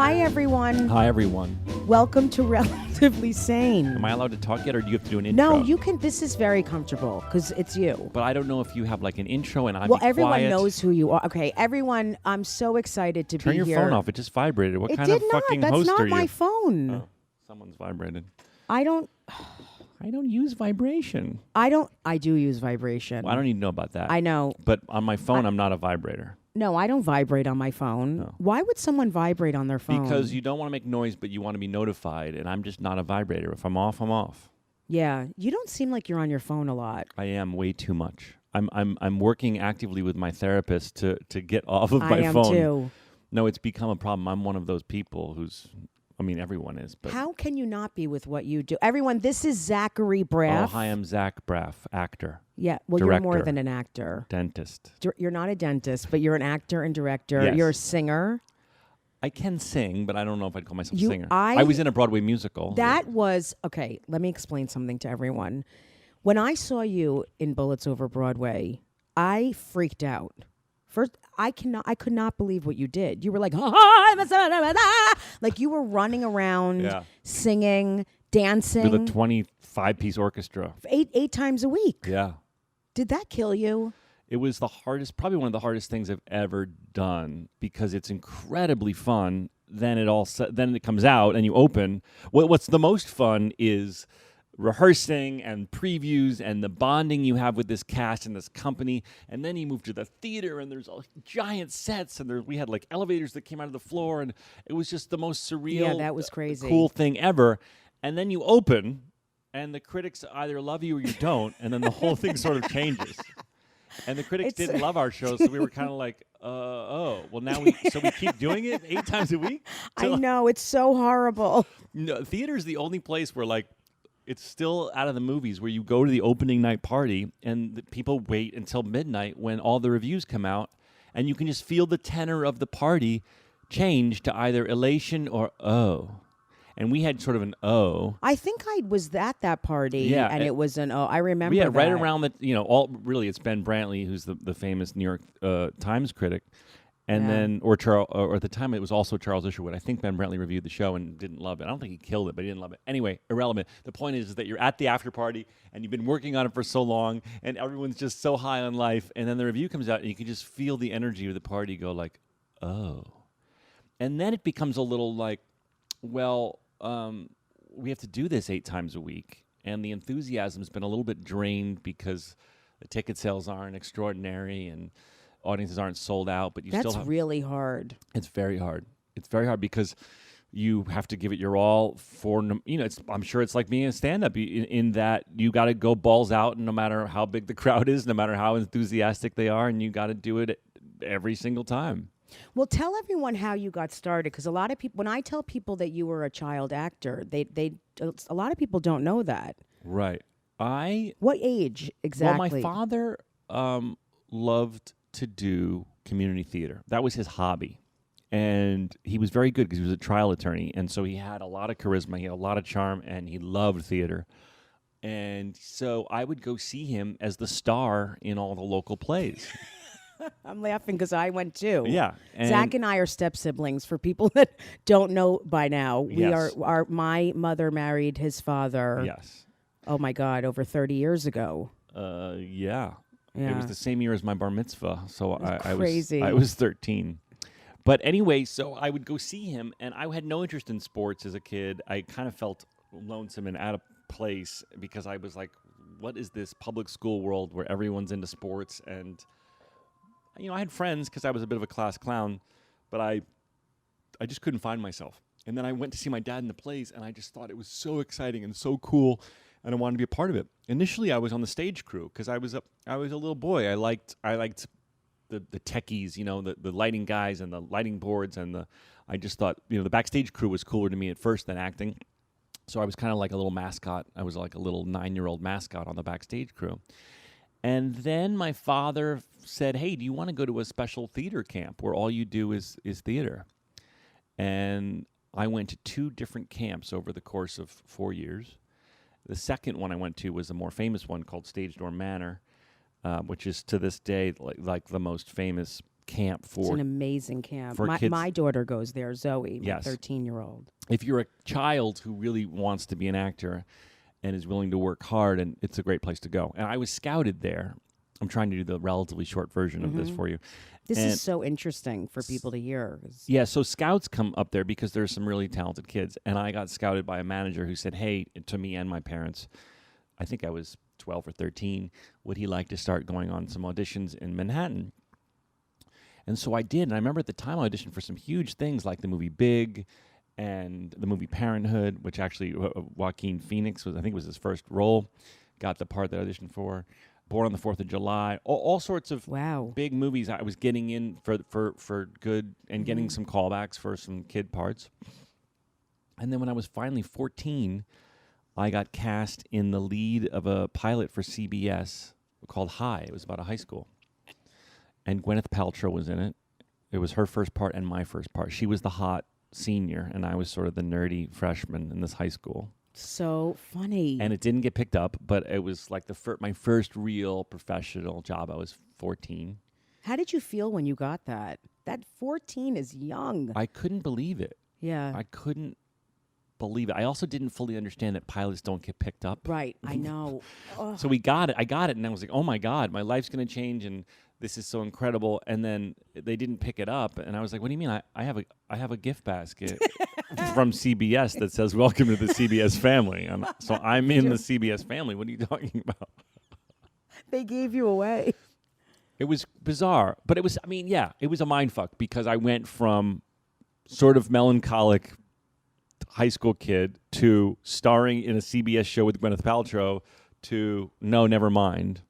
Hi, everyone. Hi, everyone. Welcome to Relatively Sane. Am I allowed to talk yet, or do you have to do an intro? No, you can. This is very comfortable because it's you. But I don't know if you have like an intro and I'm Well, everyone quiet. knows who you are. Okay, everyone, I'm so excited to Turn be your here. phone off. It just vibrated. What It kind did of not. fucking That's host not are you? my phone. Oh, someone's vibrated. I don't use vibration. I do use vibration. Well, I don't even know about that. I know. But on my phone, I'm not a vibrator. No, I don't vibrate on my phone. No. Why would someone vibrate on their phone? Because you don't want to make noise, but you want to be notified, and I'm just not a vibrator. If I'm off, I'm off. Yeah, you don't seem like you're on your phone a lot. I am way too much. I'm working actively with my therapist to get off of my I am phone. too. No, it's become a problem. I'm one of those people who's, I mean, everyone is. But How can you not be with what you do? Everyone, this is Zachary Braff. Oh, hi, I'm Zach Braff, actor, Yeah, well, you're more Director. than an actor. dentist. You're not a dentist, but you're an actor and director. Yes. You're a singer. I can sing, but I don't know if I'd call myself a You- singer. I- I was in a Broadway musical. That was, okay, let me explain something to everyone. When I saw you in Bullets Over Broadway, I freaked out. First, I could not believe what you did. You were like, like you were running around, Yeah. singing, dancing with a 25-piece orchestra. eight times a week. Yeah. Did that kill you? It was the hardest, probably one of the hardest things I've ever done because it's incredibly fun. Then it comes out and you open. What's the most fun is rehearsing and previews and the bonding you have with this cast and this company. And then you move to the theater and there's all giant sets and we had like elevators that came out of the floor and it was just the most surreal, Yeah, that was crazy. cool thing ever. And then you open and the critics either love you or you don't, and then the whole thing sort of changes. And the critics didn't love our show, so we were kind of like, well, now we keep doing it 8 times a week? I know, it's so horrible. No, theater's the only place where, like, it's still out of the movies where you go to the opening night party and the people wait until midnight when all the reviews come out, and you can just feel the tenor of the party change to either elation or And we had sort of an I think I was at that party, Yeah, and it was an I remember Yeah, that. right around the, it's Ben Brantley, who's the famous New York Times critic. And then, or at the time, it was also Charles Isherwood. I think Ben Brantley reviewed the show and didn't love it. I don't think he killed it, but he didn't love it. Anyway, irrelevant. The point is that you're at the after party, and you've been working on it for so long, and everyone's just so high on life, and then the review comes out, and you can just feel the energy of the party go like, oh. And then it becomes a little like, well, we have to do this 8 times a week, and the enthusiasm's been a little bit drained because the ticket sales aren't extraordinary, and audiences aren't sold out, but That's really hard. It's very hard. It's very hard because you have to give it your all for, I'm sure it's like being a stand-up in that you got to go balls out, and no matter how big the crowd is, no matter how enthusiastic they are, and you got to do it every single time. Well, tell everyone how you got started, because a lot of people, when I tell people that you were a child actor, a lot of people don't know that. Right. What age exactly? Well, my father loved to do community theater. That was his hobby. And he was very good because he was a trial attorney. And so he had a lot of charisma, he had a lot of charm, and he loved theater. And so I would go see him as the star in all the local plays. I'm laughing because I went too. Yeah. Zach and I are step siblings. For people that don't know by now, we Yes. are. My mother married his father. Yes. Oh my God, over 30 years ago. Yeah. Yeah. It was the same year as my bar mitzvah. So crazy. I was 13. But anyway, so I would go see him, and I had no interest in sports as a kid. I kind of felt lonesome and out of place because I was like, what is this public school world where everyone's into sports? And I had friends because I was a bit of a class clown, but I just couldn't find myself. And then I went to see my dad in the plays, and I just thought it was so exciting and so cool, and I wanted to be a part of it. Initially, I was on the stage crew because I was a little boy. I liked the techies, the lighting guys and the lighting boards, and I just thought the backstage crew was cooler to me at first than acting. So I was kind of like a little mascot. I was like a little 9-year-old mascot on the backstage crew. And then my father said, hey, do you want to go to a special theater camp where all you do is theater? And I went to 2 different camps over the course of 4 years. The second one I went to was a more famous one called Stage Door Manor, which is to this day like the most famous camp It's for an amazing camp. for kids. My daughter goes there, Zoe, my Yes. 13-year-old. If you're a child who really wants to be an actor and is willing to work hard, and it's a great place to go. And I was scouted there. I'm trying to do the relatively short version of this for you. This And- is so interesting for people to hear. 'Cause- Yeah, so scouts come up there because there's some really talented kids. And I got scouted by a manager who said, hey, to me and my parents, I think I was 12 or 13, would he like to start going on some auditions in Manhattan? And so I did. And I remember at the time I auditioned for some huge things like the movie Big and the movie Parenthood, which actually Joaquin Phoenix was, I think, was his first role, got the part that I auditioned for. Born on the 4th of July, all sorts of Wow. big movies. I was getting in for good and getting some callbacks for some kid parts. And then when I was finally 14, I got cast in the lead of a pilot for CBS called High. It was about a high school. And Gwyneth Paltrow was in it. It was her first part and my first part. She was the hot senior, and I was sort of the nerdy freshman in this high school. So funny. And it didn't get picked up, but it was like my first real professional job. I was 14. How did you feel when you got that? That 14 is young. I couldn't believe it. Yeah. I couldn't believe it. I also didn't fully understand that pilots don't get picked up. Right. I know. Ugh. So we got it. I got it, and I was like, oh my God, my life's going to change, and this is so incredible. And then they didn't pick it up, and I was like, what do you mean? I have a gift basket from CBS that says, welcome to the CBS family. And so I'm in the CBS family. What are you talking about? They gave you away. It was bizarre, but it was, it was a mind fuck because I went from sort of melancholic high school kid to starring in a CBS show with Gwyneth Paltrow to no, never mind.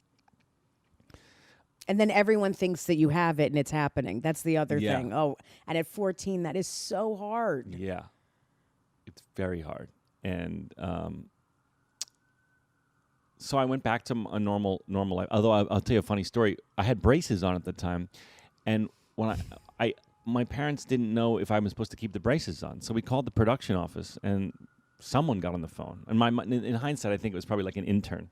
And then everyone thinks that you have it and it's happening. That's the other Yeah. thing. Oh, and at 14, that is so hard. Yeah. It's very hard. And so I went back to a normal life. Although I'll tell you a funny story. I had braces on at the time. And when my parents didn't know if I was supposed to keep the braces on. So we called the production office and someone got on the phone. And in hindsight, I think it was probably like an intern.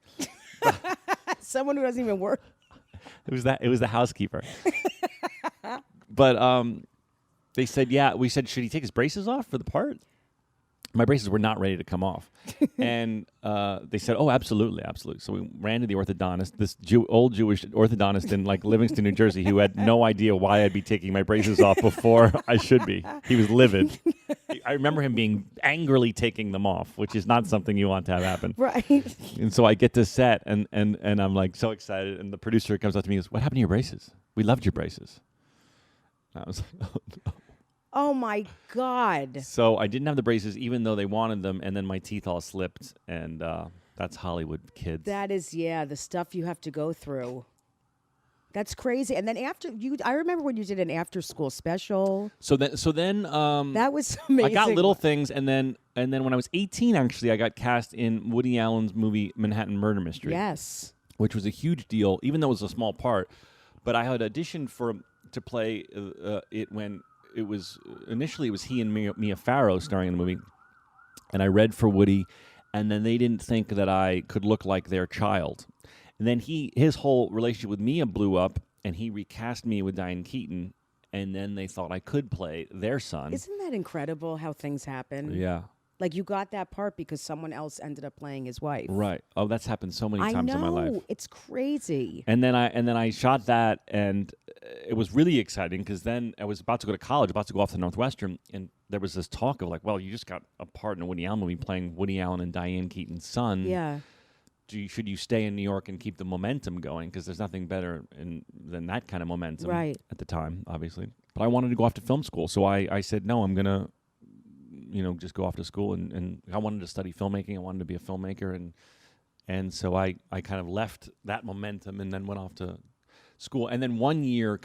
Someone who doesn't even work. It was the housekeeper. But they said, we said, should he take his braces off for the part? My braces were not ready to come off. And they said, oh, absolutely. So we ran to the orthodontist, this old Jewish orthodontist in like Livingston, New Jersey, who had no idea why I'd be taking my braces off before I should be. He was livid. I remember him being angrily taking them off, which is not something you want to have happen. Right. And so I get to set, and I'm like so excited. And the producer comes up to me and goes, what happened to your braces? We loved your braces. And I was like, oh, no. Oh, my God. So I didn't have the braces, even though they wanted them, and then my teeth all slipped, and that's Hollywood, kids. That is, the stuff you have to go through. That's crazy. And then I remember when you did an after-school special. So then, That was amazing. I got little things, and then when I was 18, actually, I got cast in Woody Allen's movie Manhattan Murder Mystery. Yes. Which was a huge deal, even though it was a small part. But I had auditioned to play it when. It was he and Mia Farrow starring in the movie, and I read for Woody, and then they didn't think that I could look like their child, and then his whole relationship with Mia blew up, and he recast me with Diane Keaton, and then they thought I could play their son. Isn't that incredible how things happen? Yeah. Like you got that part because someone else ended up playing his wife. Right. Oh, that's happened so many times in my life. I know. It's crazy. And then I shot that, and it was really exciting because then I was about to go to college, about to go off to Northwestern, and there was this talk of like, well, you just got a part in a Woody Allen movie playing Woody Allen and Diane Keaton's son. Yeah. Should you stay in New York and keep the momentum going? Because there's nothing better than that kind of momentum at the time, obviously. But I wanted to go off to film school, so I said, no, I'm going to just go off to school, and I wanted to study filmmaking. I wanted to be a filmmaker, and so I kind of left that momentum and then went off to school. And then 1 year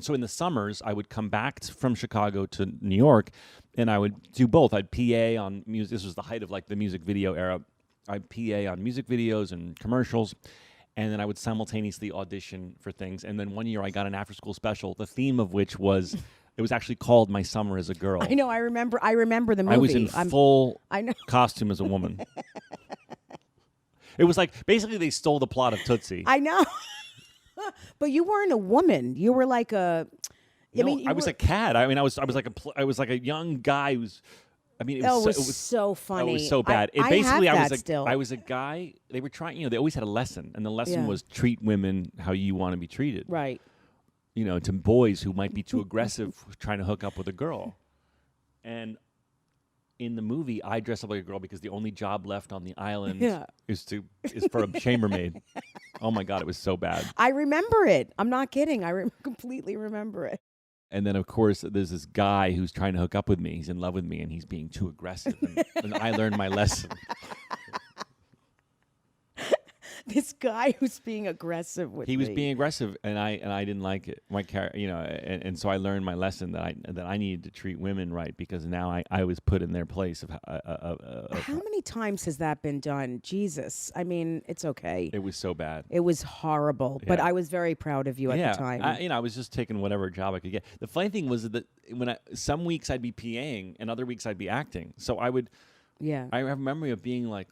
so in the summers I would come back from Chicago to New York, and I would do both. I'd PA on music. This was the height of like the music video era. I'd PA on music videos and commercials, and then I would simultaneously audition for things. And then 1 year I got an after-school special, the theme of which was. It was actually called My Summer as a Girl. I know. I remember the movie. I was in full costume as a woman. It was like basically they stole the plot of Tootsie. I know. But you weren't a woman. You were like I mean, I was a cat. I mean, I was like a young guy who's. I mean, it was so funny. It was so bad. I Basically, have that still. I was a guy. They were trying. They always had a lesson, and the lesson Yeah. was treat women how you want to be treated. Right. To boys who might be too aggressive trying to hook up with a girl. And in the movie, I dress up like a girl because the only job left on the island is for a chambermaid. Oh my God, it was so bad. I remember it. I'm not kidding. I completely remember it. And then, of course, there's this guy who's trying to hook up with me. He's in love with me, and he's being too aggressive. And I learned my lesson. This guy who's being aggressive with me. He was being aggressive, and I didn't like it. My and so I learned my lesson that I needed to treat women right because now I was put in their place of How many times has that been done? Jesus. I mean, it's okay. It was so bad. It was horrible, but I was very proud of you at the time. I was just taking whatever job I could get. The funny thing was that some weeks I'd be PAing and other weeks I'd be acting. So I would. Yeah. I have a memory of being like.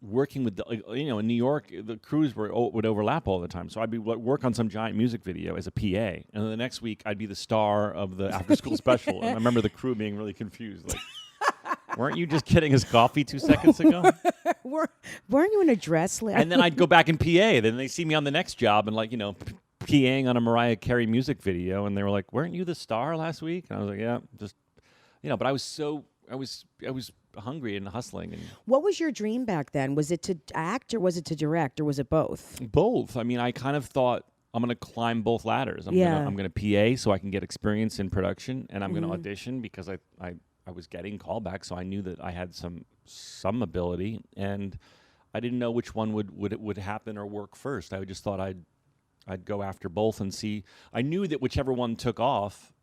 Working with in New York, the crews would overlap all the time. So I'd be work on some giant music video as a PA, and then the next week I'd be the star of the after-school special. And I remember the crew being really confused, like, "Weren't you just getting us coffee 2 seconds ago?" Weren't you in a dress? And then I'd go back in PA. Then they see me on the next job, and PAing on a Mariah Carey music video, and they were like, "Weren't you the star last week?" And I was like, "Yeah, just But I was hungry and hustling. And what was your dream back then? Was it to act or was it to direct or was it both? Both. I mean, I kind of thought I'm going to climb both ladders. I'm going to PA so I can get experience in production, and I'm going to audition because I was getting callbacks, so I knew that I had some ability, and I didn't know which one would happen or work first. I just thought I'd go after both and see. I knew that whichever one took off,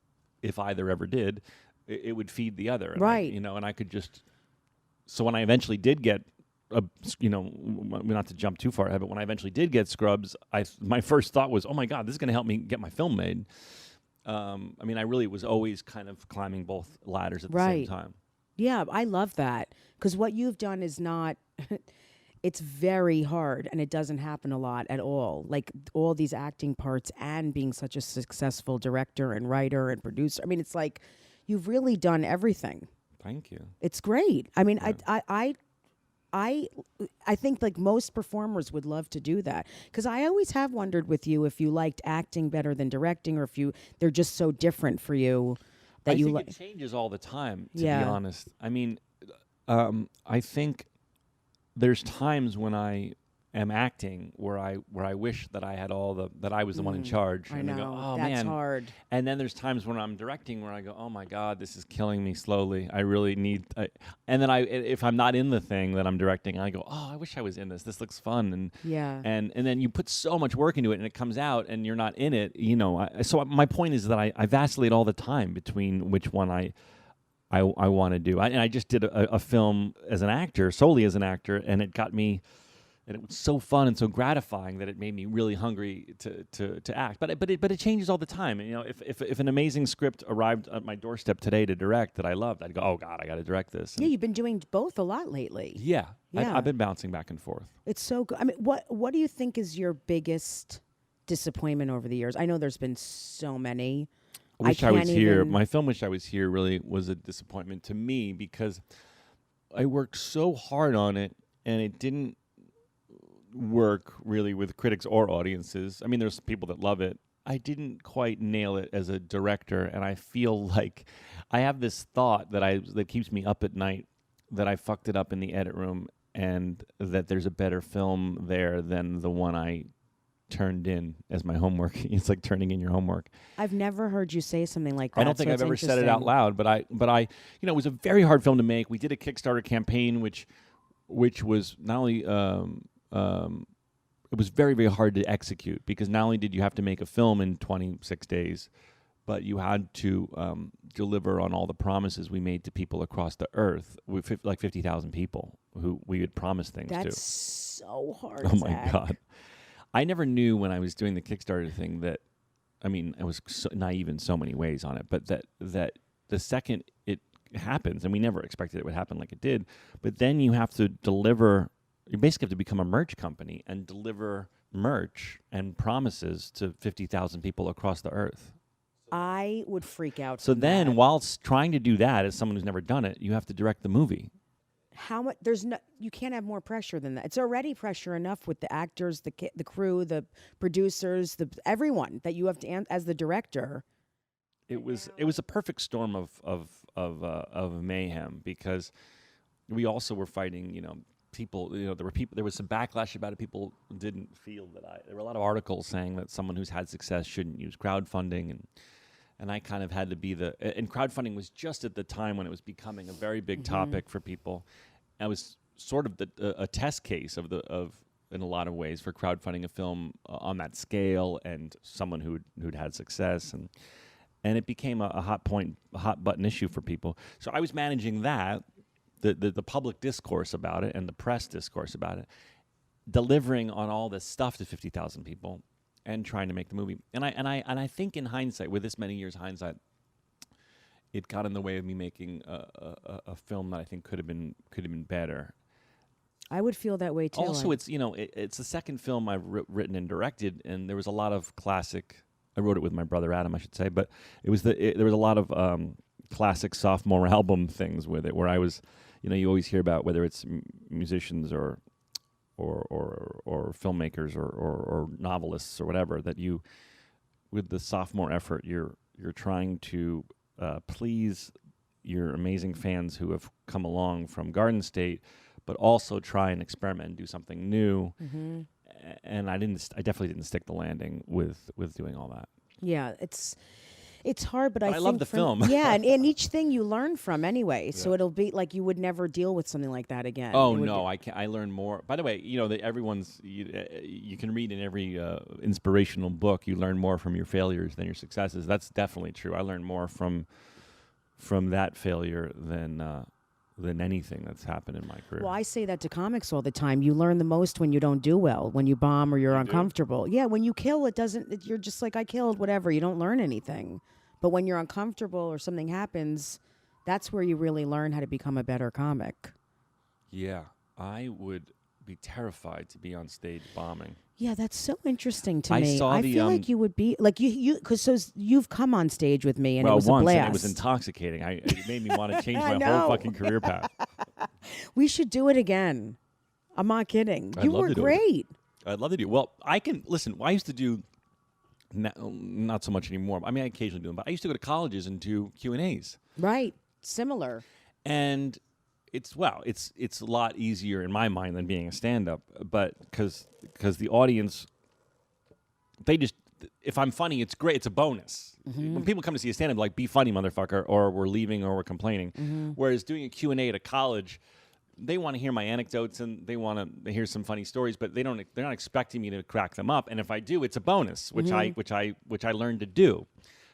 if either ever did, it would feed the other. And right. and I could just. So when I eventually did get, not to jump too far ahead, but when I eventually did get Scrubs, my first thought was, oh my God, this is going to help me get my film made. I mean, I really was always kind of climbing both ladders at the same time. Yeah, I love that because what you've done is not. It's very hard, and it doesn't happen a lot at all. Like all these acting parts and being such a successful director and writer and producer. I mean, it's like you've really done everything. Thank you. It's great. I mean, yeah. I think like most performers would love to do that because I always have wondered with you if you liked acting better than directing or if they're just so different for you that I think it changes all the time. To be honest, I mean, I think there's times when I am acting where I wish that I had that I was the one in charge. I know. Go, oh, that's man. hard. And then there's times when I'm directing where I go, oh my God, this is killing me slowly. I really need. And then if I'm not in the thing that I'm directing, I go, oh, I wish I was in this. This looks fun. And then you put so much work into it, and it comes out, and you're not in it. So my point is that I vacillate all the time between which one I want to do. And I just did a film as an actor, solely as an actor, and it got me. And it was so fun and so gratifying that it made me really hungry to act. But it changes all the time. And, if an amazing script arrived at my doorstep today to direct that I loved, I'd go, oh God, I got to direct this. And you've been doing both a lot lately. Yeah. I've been bouncing back and forth. It's so good. I mean, what do you think is your biggest disappointment over the years? I know there's been so many. I wish I was here. My film Wish I Was Here really was a disappointment to me because I worked so hard on it and it didn't work really with critics or audiences. I mean, there's people that love it. I didn't quite nail it as a director, and I feel like I have this thought that keeps me up at night that I fucked it up in the edit room and that there's a better film there than the one I turned in as my homework. It's like turning in your homework. I've never heard you say something like that. I don't think I've ever said it out loud, but I it was a very hard film to make. We did a Kickstarter campaign which was not only it was very, very hard to execute because not only did you have to make a film in 26 days, but you had to deliver on all the promises we made to people across the earth, with like 50,000 people who we had promised things to. That's so hard, Oh, my Zach. God. I never knew when I was doing the Kickstarter thing that, I mean, I was so naive in so many ways on it, but that the second it happens, and we never expected it would happen like it did, but then you have to deliver. You basically have to become a merch company and deliver merch and promises to 50,000 people across the earth. I would freak out. So from then, that. whilst trying to do that, as someone who's never done it, you have to direct the movie. How much? There's no. You can't have more pressure than that. It's already pressure enough with the actors, the crew, the producers, everyone that you have to as the director. It was a perfect storm of mayhem, because we also were fighting, people, there was some backlash about it. People didn't feel that there were a lot of articles saying that someone who's had success shouldn't use crowdfunding, and I kind of had to be and crowdfunding was just at the time when it was becoming a very big topic for people. I was sort of a test case of in a lot of ways for crowdfunding a film on that scale, and someone who'd had success, and it became a hot button issue for people. So I was managing that, the public discourse about it and the press discourse about it, delivering on all this stuff to 50,000 people, and trying to make the movie. And I think in hindsight, with this many years hindsight, it got in the way of me making a film that I think could have been better. I would feel that way too. Also, it's the second film I've written and directed, and there was a lot of classic. I wrote it with my brother Adam, I should say, but there was a lot of classic sophomore album things with it, where I was, you always hear about whether it's musicians or filmmakers or novelists or whatever, that you, with the sophomore effort, you're trying to please your amazing fans who have come along from Garden State, but also try and experiment and do something new. Mm-hmm. And I definitely didn't stick the landing with doing all that. Yeah, it's hard, but I think love the film. Yeah, and each thing you learn from anyway, so it'll be like you would never deal with something like that again. Oh no, I learned more. By the way, everyone's you can read in every inspirational book, you learn more from your failures than your successes. That's definitely true. I learned more from that failure than anything that's happened in my career. Well, I say that to comics all the time. You learn the most when you don't do well, when you bomb or you're uncomfortable. Yeah, when you kill, you're just like, I killed, whatever. You don't learn anything. But when you're uncomfortable or something happens, that's where you really learn how to become a better comic. Yeah, I would be terrified to be on stage bombing. Yeah, that's so interesting to me. I feel like you would be like because you've come on stage with me and it was once, a blast. And it was intoxicating. It made me want to change my whole fucking career path. We should do it again. I'm not kidding. You were great. I'd love to do it. Well, I can listen. I used to do not so much anymore. I mean, I occasionally do them, but I used to go to colleges and do Q&As. Right, similar. And it's a lot easier in my mind than being a stand-up, but because the audience, if I'm funny, it's great. It's a bonus. Mm-hmm. When people come to see a stand-up, like, be funny, motherfucker, or we're leaving, or we're complaining. Mm-hmm. Whereas doing a Q&A at a college, they want to hear my anecdotes and they want to hear some funny stories, but they're not expecting me to crack them up. And if I do, it's a bonus, which I learned to do.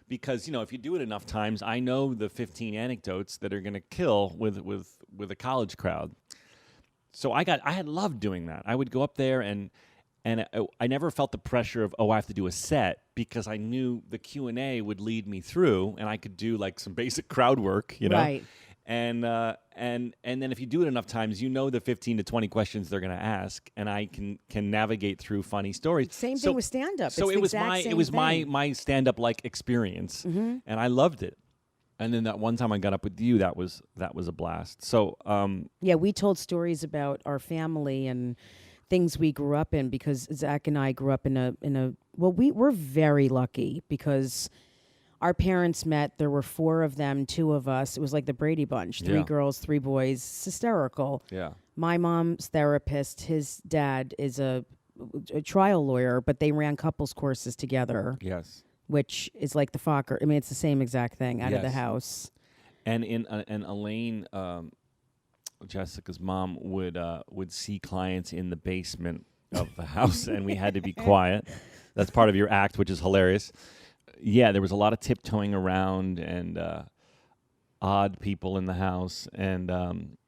Because, if you do it enough times, I know the 15 anecdotes that are going to kill with a college crowd. So I had loved doing that. I would go up there and I never felt the pressure of, I have to do a set, because I knew the Q&A would lead me through and I could do like some basic crowd work, Right. And then if you do it enough times, the 15 to 20 questions they're going to ask, and I can navigate through funny stories. Same thing with stand-up. So it was my stand-up like experience, and I loved it. And then that one time I got up with you, that was a blast. So we told stories about our family and things we grew up in, because Zach and I grew up in a we were very lucky because our parents met. There were 4 of them, 2 of us. It was like the Brady Bunch. 3 girls, 3 boys. It's hysterical. Yeah. My mom's therapist. His dad is a trial lawyer, but they ran couples courses together. Yes. Which is like the Fokker. I mean, it's the same exact thing out of the house. And Elaine, Jessica's mom, would see clients in the basement of the house, and we had to be quiet. That's part of your act, which is hilarious. Yeah, there was a lot of tiptoeing around and odd people in the house, and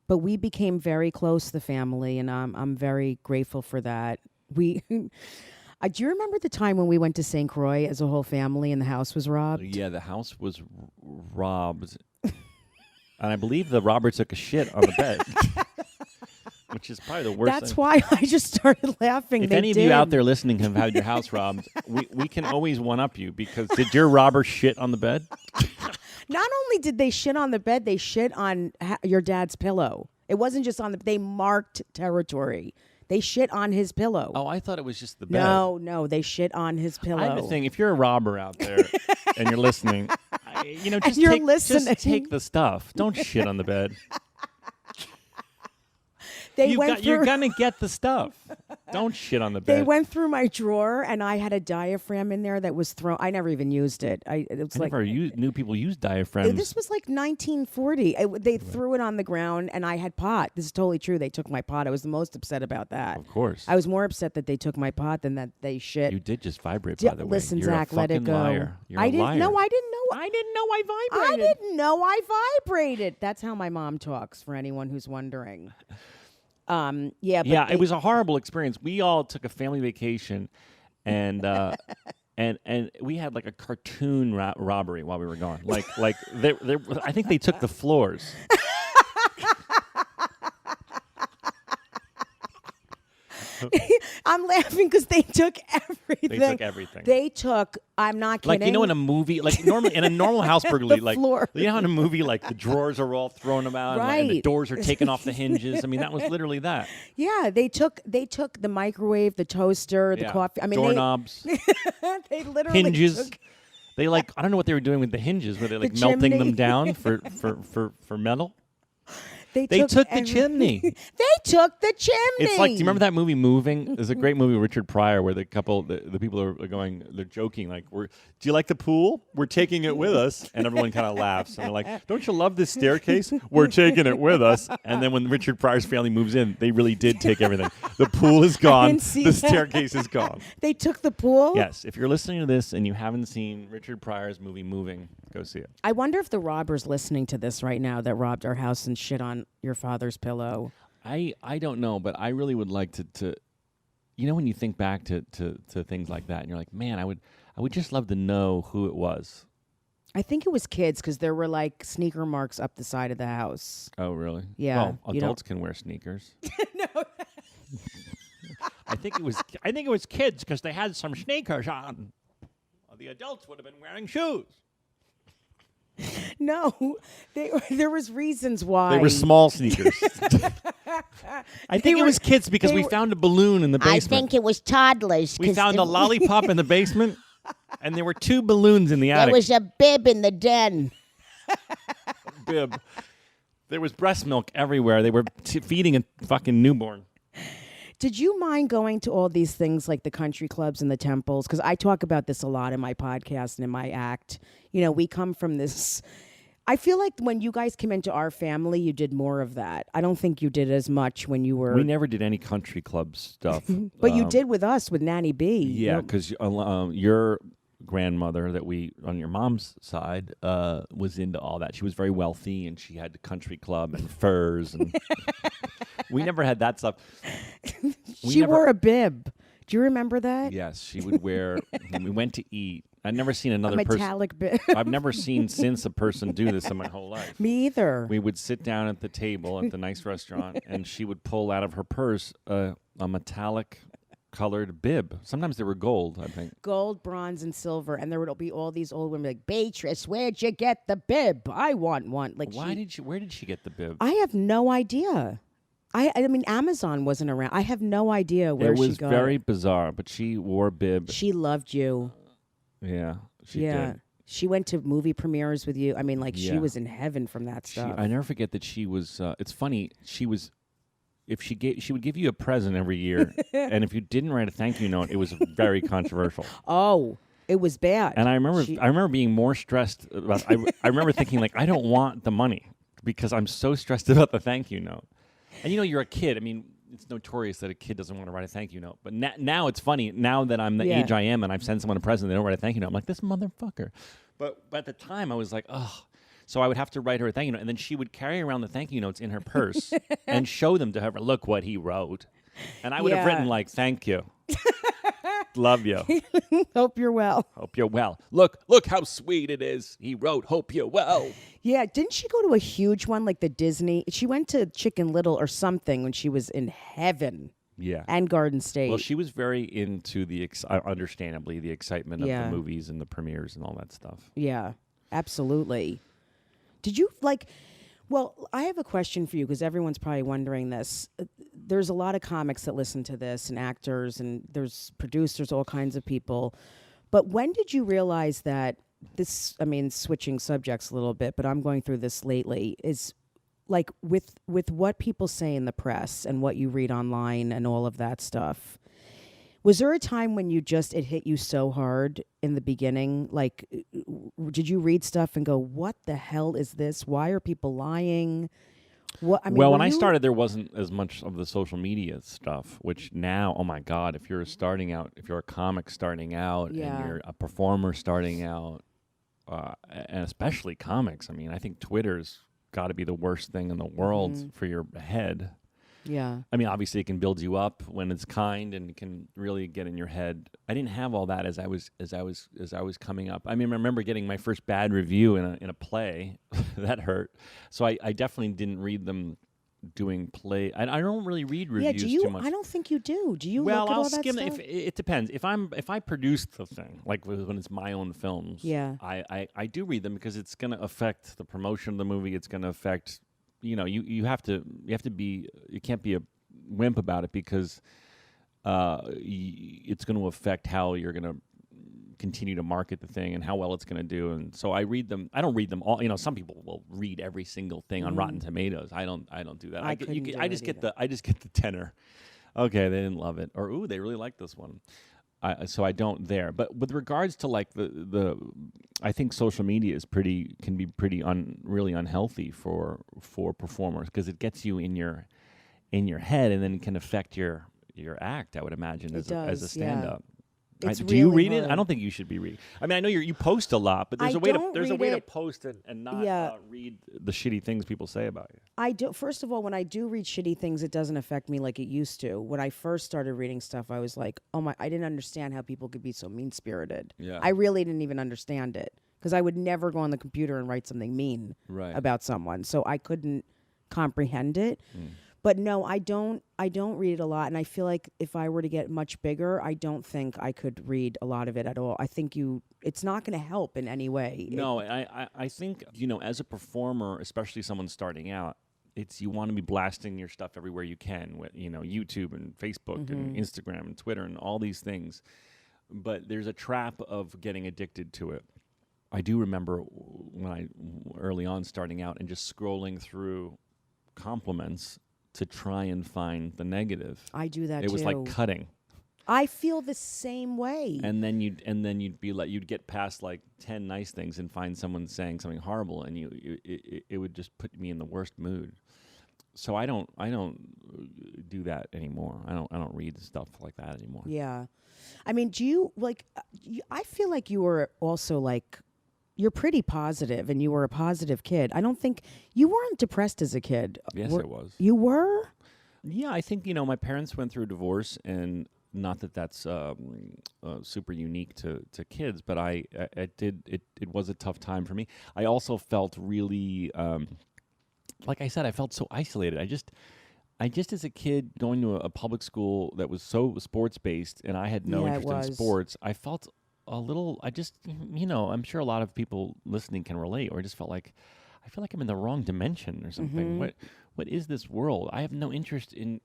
but we became very close, the family, and I'm very grateful for that. We. Do you remember the time when we went to St. Croix as a whole family and the house was robbed? Yeah, the house was robbed, and I believe the robber took a shit on the bed. which is probably the worst That's thing. why I just started laughing. If They any of did. you out there listening have had your house robbed, we can always one-up you, because did your robber shit on the bed? Not only did they shit on the bed, they shit on your dad's pillow. It wasn't just on they marked territory. They shit on his pillow. Oh, I thought it was just the bed. No, they shit on his pillow. I have a thing. If you're a robber out there and you're listening, just you're take, listening. just take the stuff. Don't shit on the bed. You're gonna get the stuff. Don't shit on the bed. They went through my drawer, and I had a diaphragm in there that was thrown. I never even used it. I never knew people use diaphragms. This was like 1940. They threw it on the ground, and I had pot. This is totally true. They took my pot. I was the most upset about that. Of course. I was more upset that they took my pot than that they shit. You did just vibrate, by the way. Listen, You're Zach, a let it fucking go. liar. You're I a didn't liar. know. I didn't know. I didn't know I I vibrated. didn't know I vibrated. That's how my mom talks, for anyone who's wondering. It was a horrible experience. We all took a family vacation, and and we had like a cartoon robbery while we were gone. I think they took the floors. I'm laughing because they took everything. They took everything. They took. I'm not kidding. Like, in a movie, like normally in a normal house burglary, like floor. you know how in a movie, like the drawers are all thrown about, and the doors are taken off the hinges. I mean, that was literally that. Yeah, they took the microwave, the toaster, the coffee. I mean, doorknobs, they literally hinges. took They I don't know what they were doing with the hinges. Were they The melting chimney. them down for metal? They took the every- chimney. They took the chimney. It's like, do you remember that movie Moving? There's a great movie with Richard Pryor where the couple, the people are going, they're joking, like, do you like the pool? We're taking it with us. And everyone kind of laughs. And they're like, don't you love this staircase? We're taking it with us. And then when Richard Pryor's family moves in, they really did take everything. The pool is gone. didn't see The that. staircase is gone. They took the pool? Yes. If you're listening to this and you haven't seen Richard Pryor's movie Moving, go see it. I wonder if the robber's listening to this right now that robbed our house and shit on your father's pillow. I don't know, but I really would like to when you think back to things like that and you're like, man, I would just love to know who it was. I think it was kids because there were like sneaker marks up the side of the house. Oh, really? Yeah, Well, you adults can wear sneakers. No. I think it was kids because they had some sneakers on. Well, the adults would have been wearing shoes. No, there was reasons why. They were small sneakers. I think it was kids because we were- found a balloon in the I basement. think it was toddlers. We 'cause found a lollipop in the basement, and there were 2 balloons in the There attic. was a bib in the den. Bib. There was breast milk everywhere. They were feeding a fucking newborn. Did you mind going to all these things like the country clubs and the temples? Because I talk about this a lot in my podcast and in my act. We come from this. I feel like when you guys came into our family, you did more of that. I don't think you did as much when you were. We never did any country club stuff. But you did with us, with Nanny B. Yeah, because your grandmother on your mom's side was into all that. She was very wealthy, and she had the country club and furs, and we never had that stuff. She wore a bib. Do you remember that? Yes, she would wear. When we went to eat, I'd never seen another A person. metallic bib. I've never seen since a person do this in my whole life. Me either. We would sit down at the table at the nice restaurant, and she would pull out of her purse a metallic colored bib. Sometimes they were gold, I think. Gold, bronze, and silver. And there would be all these old women like, Beatrice, where'd you get the bib? I want one. Like, Where did she get the bib? I have no idea. I mean, Amazon wasn't around. I have no idea where she got it. It was very bizarre, but she wore a bib. She loved you. Yeah, she Yeah. did. She went to movie premieres with you. I mean, like, she Yeah. was in heaven from that stuff. I never forget that she was. It's funny. She was. She would give you a present every year, and if you didn't write a thank you note, it was very controversial. Oh, it was bad. And I remember being more stressed about. I remember thinking like, I don't want the money because I'm so stressed about the thank you note. And you're a kid. I mean, it's notorious that a kid doesn't want to write a thank you note. But now it's funny. Now that I'm the age I am, and I've sent someone a present, they don't write a thank you note. I'm like, this motherfucker. But at the time, I was like, oh. So I would have to write her a thank you note, and then she would carry around the thank you notes in her purse and show them to her. Look what he wrote. And I would have written like, thank you. Love you. Hope you're well. Hope you're well. Look how sweet it is. He wrote, "Hope you're well." Yeah, didn't she go to a huge one like the Disney? She went to Chicken Little or something when she was in heaven. Yeah. And Garden State. Well, she was very into understandably, the excitement of Yeah. the movies and the premieres and all that stuff. Yeah, absolutely. Did you well, I have a question for you because everyone's probably wondering this. There's a lot of comics that listen to this and actors and there's producers, all kinds of people. But when did you realize that switching subjects a little bit, but I'm going through this lately, is like with what people say in the press and what you read online and all of that stuff. Was there a time when it hit you so hard in the beginning? Like, did you read stuff and go, what the hell is this? Why are people lying? When I started, there wasn't as much of the social media stuff, which now, oh my God, if you're a comic starting out and you're a performer starting out, and especially comics, I mean, I think Twitter's got to be the worst thing in the world for your head. Yeah. I mean, obviously, it can build you up when it's kind, and it can really get in your head. I didn't have all that as I was coming up. I mean, I remember getting my first bad review in a play that hurt. So I definitely didn't read them doing play. I don't really read reviews too much. I don't think you do. Do you? Well, look at I'll all that skim stuff? it depends. If I produce the thing, like when it's my own films, I do read them because it's going to affect the promotion of the movie. It's going to affect. You have to be. You can't be a wimp about it because it's going to affect how you're going to continue to market the thing and how well it's going to do. And so I read them. I don't read them all. Some people will read every single thing on Rotten Tomatoes. I don't do that. I just get the tenor. Okay, they didn't love it, or ooh, they really like this one. So I don't there. But with regards to like the I think social media can be pretty really unhealthy for performers because it gets you in your head and then can affect your act. I would imagine as a stand-up. Do you read it? I don't think you should be reading. I mean, I know you post a lot, but there's a way to post and not read the shitty things people say about you. I do. First of all, when I do read shitty things, it doesn't affect me like it used to. When I first started reading stuff, I was like, oh my! I didn't understand how people could be so mean-spirited. Yeah. I really didn't even understand it because I would never go on the computer and write something mean about someone, so I couldn't comprehend it. But no, I don't read it a lot, and I feel like if I were to get much bigger, I don't think I could read a lot of it at all. I think it's not going to help in any way. No, I think, as a performer, especially someone starting out, you want to be blasting your stuff everywhere you can with, YouTube and Facebook and Instagram and Twitter and all these things. But there's a trap of getting addicted to it. I do remember when I early on starting out and just scrolling through compliments to try and find the negative. I do that too. It was like cutting. I feel the same way. And then you'd get past like 10 nice things and find someone saying something horrible, and it would just put me in the worst mood. So I don't do that anymore. I don't read stuff like that anymore. Yeah, I mean, do you like? I feel like you were also like. You're pretty positive, and you were a positive kid. I don't think you weren't depressed as a kid. Yes, I was. You were? Yeah, I think my parents went through a divorce, and not that that's super unique to kids, but it was a tough time for me. I also felt really, like I said, I felt so isolated. I just as a kid going to a public school that was so sports based, and I had no interest in sports. I felt a little, I'm sure a lot of people listening can relate, or I just felt like, I feel like I'm in the wrong dimension or something. What is this world? I have no interest in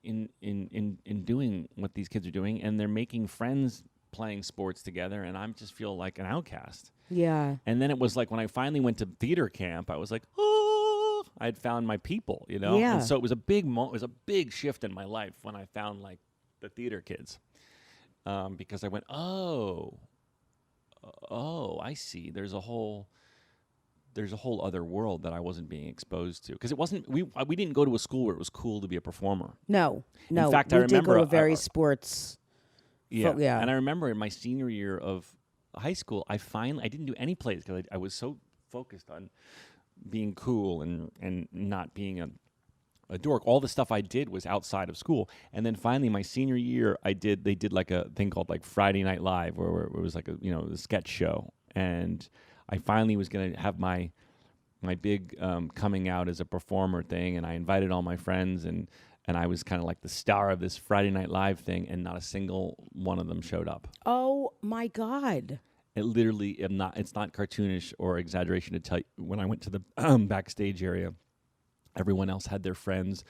doing what these kids are doing, and they're making friends playing sports together, and I just feel like an outcast. Yeah. And then it was like when I finally went to theater camp, I was like, oh, I had found my people, Yeah. And so it was a big it was a big shift in my life when I found like the theater kids, because I went, oh, I see. There's a whole other world that I wasn't being exposed to, because it wasn't. We didn't go to a school where it was cool to be a performer. No. In fact, I remember did go to a very sports. Yeah, yeah. And I remember in my senior year of high school, I didn't do any plays because I was so focused on being cool and not being a dork. All the stuff I did was outside of school. And then finally, my senior year, they did like a thing called like Friday Night Live, where it was like a sketch show. And I finally was going to have my big coming out as a performer thing, and I invited all my friends, and I was kind of like the star of this Friday Night Live thing, and not a single one of them showed up. Oh my God. It literally, it's not cartoonish or exaggeration to tell you, when I went to the backstage area, everyone else had their friends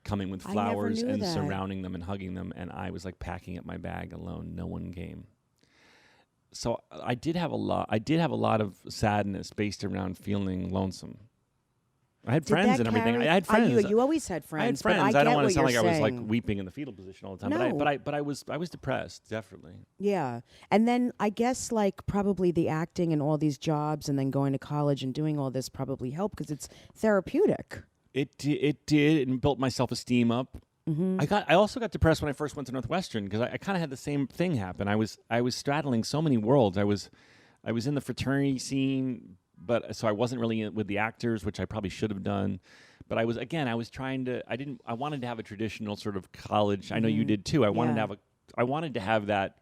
coming with flowers and surrounding them and hugging them, and I was like packing up my bag alone. No one came. So I did have a lot of sadness based around feeling lonesome. I had friends and everything. I had friends. You always had friends. I had friends. But I don't want to sound like I was like weeping in the fetal position all the time. No. But I was depressed, definitely. Yeah. And then I guess like probably the acting and all these jobs and then going to college and doing all this probably helped because it's therapeutic. It did, and built my self-esteem up. Mm-hmm. I also got depressed when I first went to Northwestern because I kind of had the same thing happen. I was straddling so many worlds. I was in the fraternity scene, but so I wasn't really with the actors, which I probably should have done. But I wanted to have a traditional sort of college. I know you did too. I wanted to have that,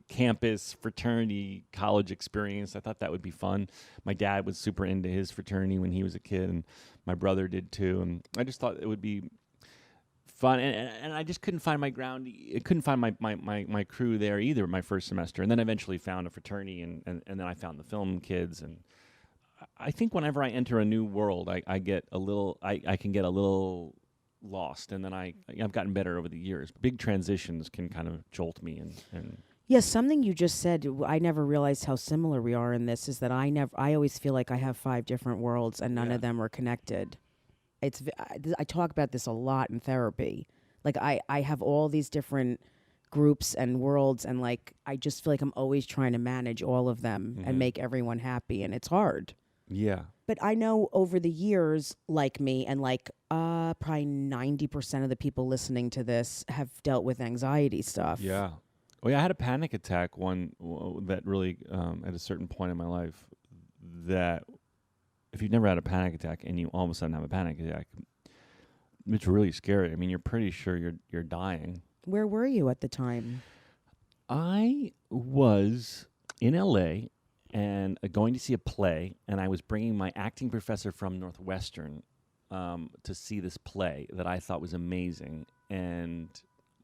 campus fraternity college experience. I thought that would be fun. My dad was super into his fraternity when he was a kid, and my brother did too. And I just thought it would be fun, and I just couldn't find my ground. I couldn't find my crew there either my first semester, and then eventually found a fraternity, and then I found the film kids. And I think whenever I enter a new world, I can get a little lost, and then I've gotten better over the years. Big transitions can kind of jolt me, and Yes, something you just said, I never realized how similar we are in this, is that I always feel like I have 5 different worlds and none of them are connected. I talk about this a lot in therapy. Like I have all these different groups and worlds, and like I just feel like I'm always trying to manage all of them and make everyone happy, and it's hard. Yeah. But I know over the years, like me, and like probably 90% of the people listening to this have dealt with anxiety stuff. Yeah. Oh yeah, I had a panic attack that really at a certain point in my life, that if you've never had a panic attack and you all of a sudden have a panic attack, it's really scary. I mean, you're pretty sure you're dying. Where were you at the time? I was in LA and going to see a play, and I was bringing my acting professor from Northwestern to see this play that I thought was amazing. And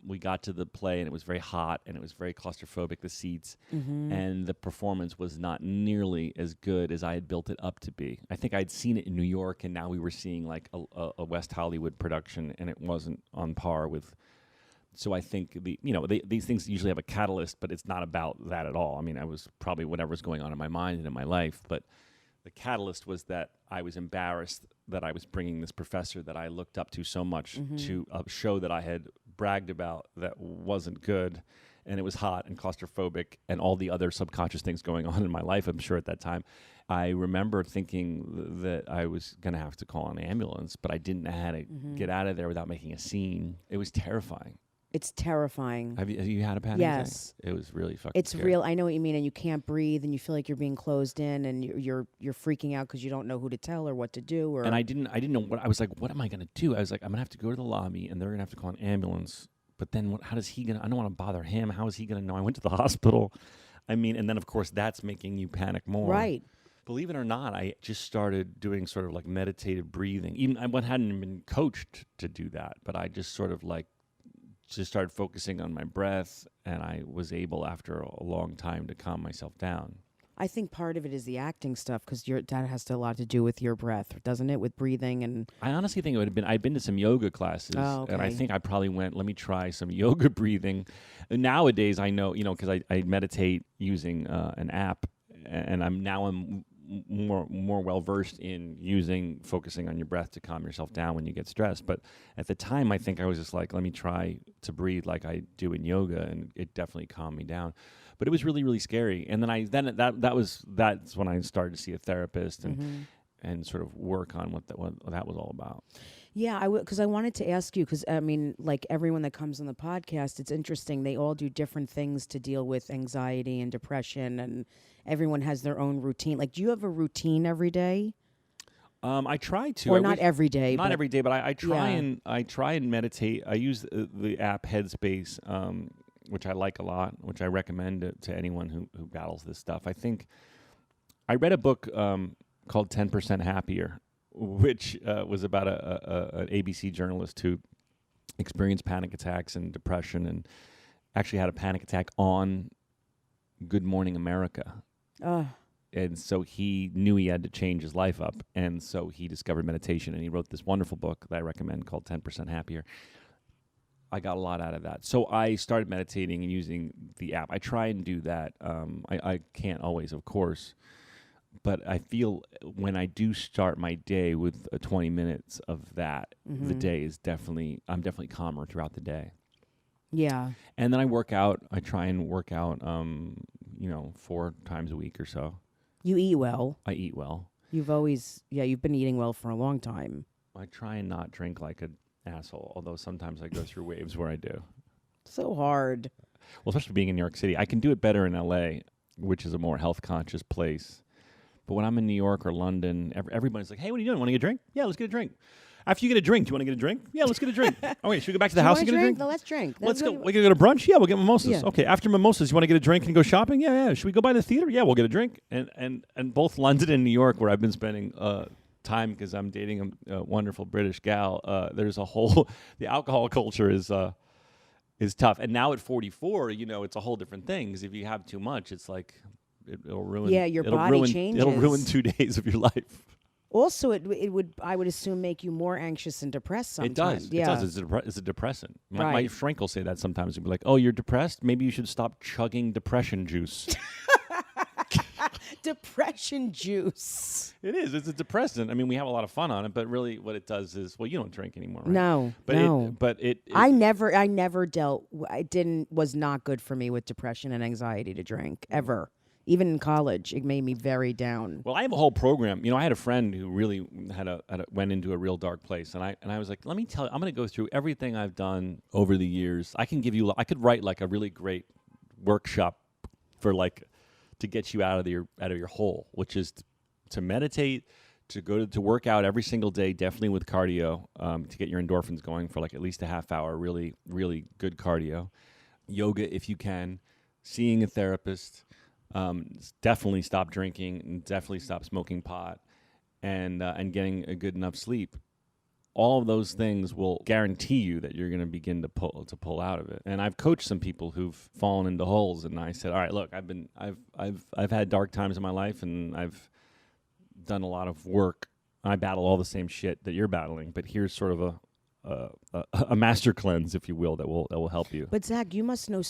we got to the play, and it was very hot, and it was very claustrophobic, the seats, and the performance was not nearly as good as I had built it up to be. I think I'd seen it in New York, and now we were seeing like a West Hollywood production, and it wasn't on par with. So I think these things usually have a catalyst, but it's not about that at all. I mean, I was probably whatever's going on in my mind and in my life, but the catalyst was that I was embarrassed that I was bringing this professor that I looked up to so much to a show that I had bragged about that wasn't good, and it was hot and claustrophobic and all the other subconscious things going on in my life, I'm sure, at that time. I remember thinking that I was going to have to call an ambulance, but I didn't know how to get out of there without making a scene. It was terrifying. It's terrifying. Have you had a panic attack? Yes. It was really fucking It's scary. real. I know what you mean, and you can't breathe, and you feel like you're being closed in, and you're freaking out because you don't know who to tell or what to do. And I didn't know what I was like. What am I going to do? I was like, I'm going to have to go to the lobby, and they're going to have to call an ambulance. But then, how does he gonna? I don't want to bother him. How is he going to know I went to the hospital? I mean, and then of course that's making you panic more. Right. Believe it or not, I just started doing sort of like meditative breathing. Even I hadn't been coached to do that, but I just sort of like just started focusing on my breath, and I was able, after a long time, to calm myself down. I think part of it is the acting stuff, because that has a lot to do with your breath, doesn't it? With breathing and. I honestly think it would have been. I'd been to some yoga classes, and I think I probably went. Let me try some yoga breathing. And nowadays, I know, because I meditate using an app, and I'm more well versed in focusing on your breath to calm yourself down when you get stressed. But at the time, I think I was just like, let me try to breathe like I do in yoga, and it definitely calmed me down. But it was really, really scary. And then that's when I started to see a therapist and sort of work on what that was all about. Yeah, because I wanted to ask you, because I mean, like everyone that comes on the podcast, it's interesting. They all do different things to deal with anxiety and depression, and everyone has their own routine. Like, do you have a routine every day? I try to. Or not every day. Not but every day, but I try Yeah. I try and meditate. I use the app Headspace, which I like a lot, which I recommend to anyone who battles this stuff. I think I read a book called 10% Happier, which was about an ABC journalist who experienced panic attacks and depression, and actually had a panic attack on Good Morning America. And so he knew he had to change his life up. And so he discovered meditation, and he wrote this wonderful book that I recommend called 10% Happier. I got a lot out of that. So I started meditating and using the app. I try and do that. I can't always, of course. But I feel when I do start my day with 20 minutes of that, the day is I'm definitely calmer throughout the day. Yeah. And then I work out. I try and work out, 4 times a week or so. You eat well. I eat well. You've been eating well for a long time. I try and not drink like an asshole, although sometimes I go through waves where I do. So hard. Well, especially being in New York City. I can do it better in L.A., which is a more health-conscious place. But when I'm in New York or London, everybody's like, hey, what are you doing? Want to get a drink? Yeah, let's get a drink. After you get a drink, do you want to get a drink? Yeah, let's get a drink. Oh, wait, should we go back to the house and get a drink? No, let's drink. Let's go. We can go to brunch? Yeah, we'll get mimosas. Yeah. Okay, after mimosas, you want to get a drink and go shopping? Yeah. Should we go by the theater? Yeah, we'll get a drink. And both London and New York, where I've been spending time because I'm dating a wonderful British gal, there's a whole, the alcohol culture is tough. And now at 44, it's a whole different thing, because if you have too much, it's like, it'll ruin. Yeah, your body changes. It'll ruin 2 days of your life. Also, it would, I would assume, make you more anxious and depressed sometimes. It does. It's a depressant. My Right. shrink will say that sometimes. He'll be like, oh, you're depressed? Maybe you should stop chugging depression juice. Depression juice. It is. It's a depressant. I mean, we have a lot of fun on it, but really what it does is, well, you don't drink anymore, right? No, But no. I I never was not good for me with depression and anxiety to drink, ever. Even in college, it made me very down. Well, I have a whole program. I had a friend who really went into a real dark place, and I was like, let me tell you, I'm going to go through everything I've done over the years. I could write like a really great workshop for to get you out of your hole, which is to meditate, to go to work out every single day, definitely with cardio, to get your endorphins going for like at least a half hour, really, really good cardio. Yoga if you can, seeing a therapist. Definitely stop drinking, and definitely stop smoking pot, and getting a good enough sleep. All of those things will guarantee you that you're going to begin to pull out of it. And I've coached some people who've fallen into holes, and I said, all right, look, I've had dark times in my life, and I've done a lot of work. I battle all the same shit that you're battling, but here's sort of a master cleanse, if you will, that will help you. But Zach, you must know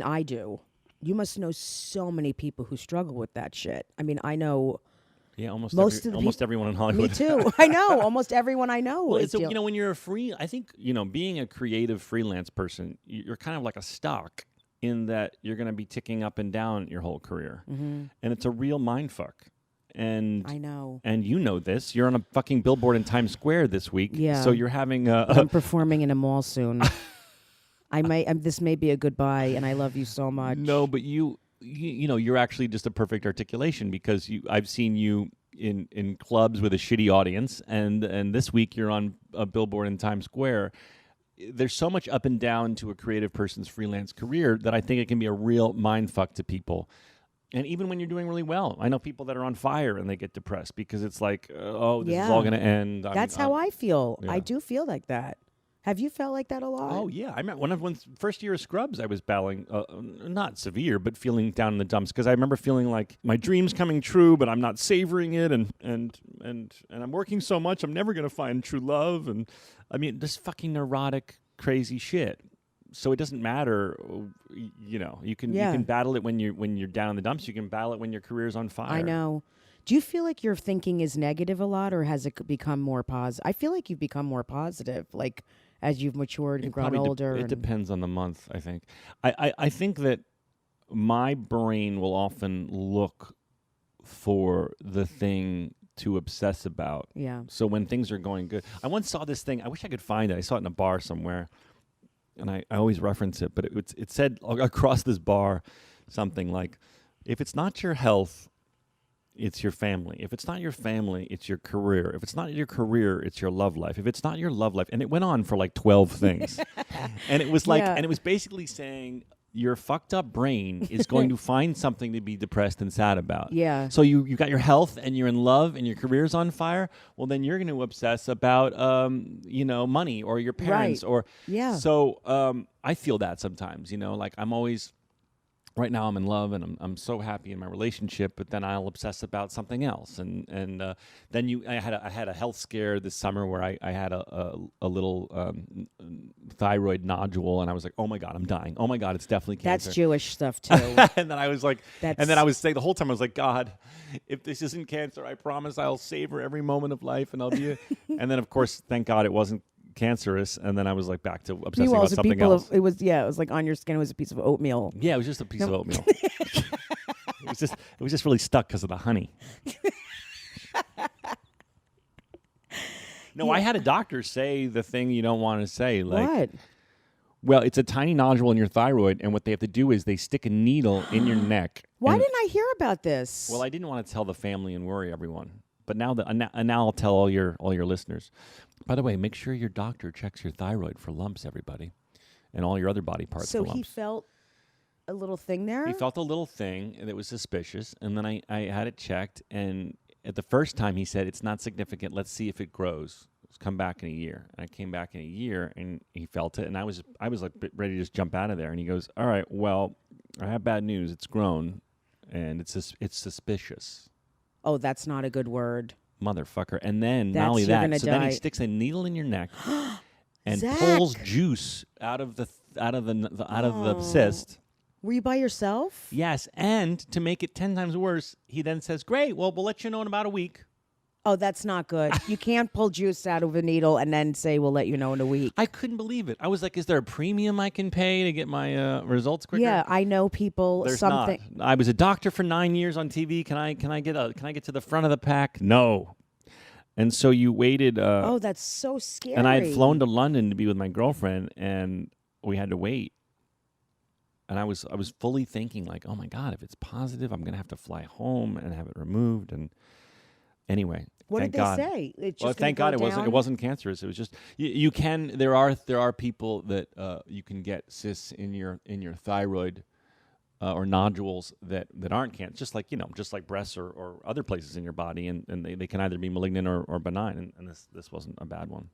I do. You must know so many people who struggle with that shit. I mean, I know. Yeah, almost everyone in Me Hollywood. too. I know. Almost everyone I know. Well, is when you're I think, being a creative freelance person, you're kind of like a stock in that you're going to be ticking up and down your whole career. Mm-hmm. And it's a real mind fuck. And I know. And you know this. You're on a fucking billboard in Times Square this week. Yeah. So you're having I'm performing in a mall soon. This may be a goodbye, and I love you so much. No, but you're actually just a perfect articulation, because I've seen you in clubs with a shitty audience, and this week you're on a billboard in Times Square. There's so much up and down to a creative person's freelance career that I think it can be a real mind fuck to people. And even when you're doing really well, I know people that are on fire and they get depressed because it's like, this is all going to end. That's how I feel. Yeah. I do feel like that. Have you felt like that a lot? Oh, yeah. I remember when first year of Scrubs, I was battling, not severe, but feeling down in the dumps, because I remember feeling like my dream's coming true, but I'm not savoring it, and I'm working so much, I'm never going to find true love. And I mean, this fucking neurotic, crazy shit. So it doesn't matter, you can battle it when you're down in the dumps. You can battle it when your career's on fire. I know. Do you feel like your thinking is negative a lot, or has it become more positive? I feel like you've become more positive, like as you've matured and grown older. It depends on the month, I think. I think that my brain will often look for the thing to obsess about. Yeah. So when things are going good. I once saw this thing. I wish I could find it. I saw it in a bar somewhere, and I always reference it. But it said across this bar something like, if it's not your health, it's your family. If it's not your family, it's your career. If it's not your career, it's your love life. If it's not your love life, and it went on for like 12 things. And it was like, Yeah. and it was basically saying your fucked up brain is going to find something to be depressed and sad about. Yeah. So you got your health and you're in love and your career's on fire. Well, then you're going to obsess about, money or your parents Right. or, Yeah. So I feel that sometimes, like I'm always, right now I'm in love and I'm so happy in my relationship, but then I'll obsess about something else. And then I had a health scare this summer where I had a little thyroid nodule, and I was like, oh my God, I'm dying. Oh my God, it's definitely cancer. That's Jewish stuff too. And then I was like, and then I was saying the whole time, I was like, God, if this isn't cancer, I promise I'll savor every moment of life and I'll be and then of course, thank God it wasn't cancerous, and then I was like back to obsessing about something else. It was like on your skin. It was a piece of oatmeal. Yeah, it was just a piece of oatmeal. It was just really stuck because of the honey. No, I had a doctor say the thing you don't want to say. Like, What? well, it's a tiny nodule in your thyroid, and what they have to do is they stick a needle in your neck. Why and- didn't I hear about this? Well, I didn't want to tell the family and worry everyone, but now I'll tell all your listeners. By the way, make sure your doctor checks your thyroid for lumps, everybody, and all your other body parts so for lumps. he felt a little thing there. He felt a little thing that was suspicious, and then I had it checked, and at the first time he said, it's not significant, let's see if it grows. Let's come back in a year. And I came back in a year, and he felt it, and I was like ready to just jump out of there, and he goes, all right, well, I have bad news. It's grown, and it's suspicious. Oh, that's not a good word. Motherfucker. And then, That's not only you're that, gonna so then he die. sticks a needle in your neck and Zach. pulls juice out of the cyst. Were you by yourself? Yes, and to make it 10 times worse, he then says, great, well, we'll let you know in about a week. Oh, that's not good. You can't pull juice out of a needle and then say we'll let you know in a week. I couldn't believe it. I was like, is there a premium I can pay to get my results quicker? Yeah, I know people. There's something. not. I was a doctor for 9 years on TV. Can I get to the front of the pack? No. And so you waited. Oh, that's so scary. And I had flown to London to be with my girlfriend, and we had to wait. And I was fully thinking like, oh my God, if it's positive, I'm gonna have to fly home and have it removed. And anyway, What thank did God. they say? It's just Well, thank gonna God go it down? wasn't cancerous. It was just you can. There are people that you can get cysts in your thyroid or nodules that aren't cancer, just like breasts or other places in your body, and they can either be malignant or benign. And this wasn't a bad one.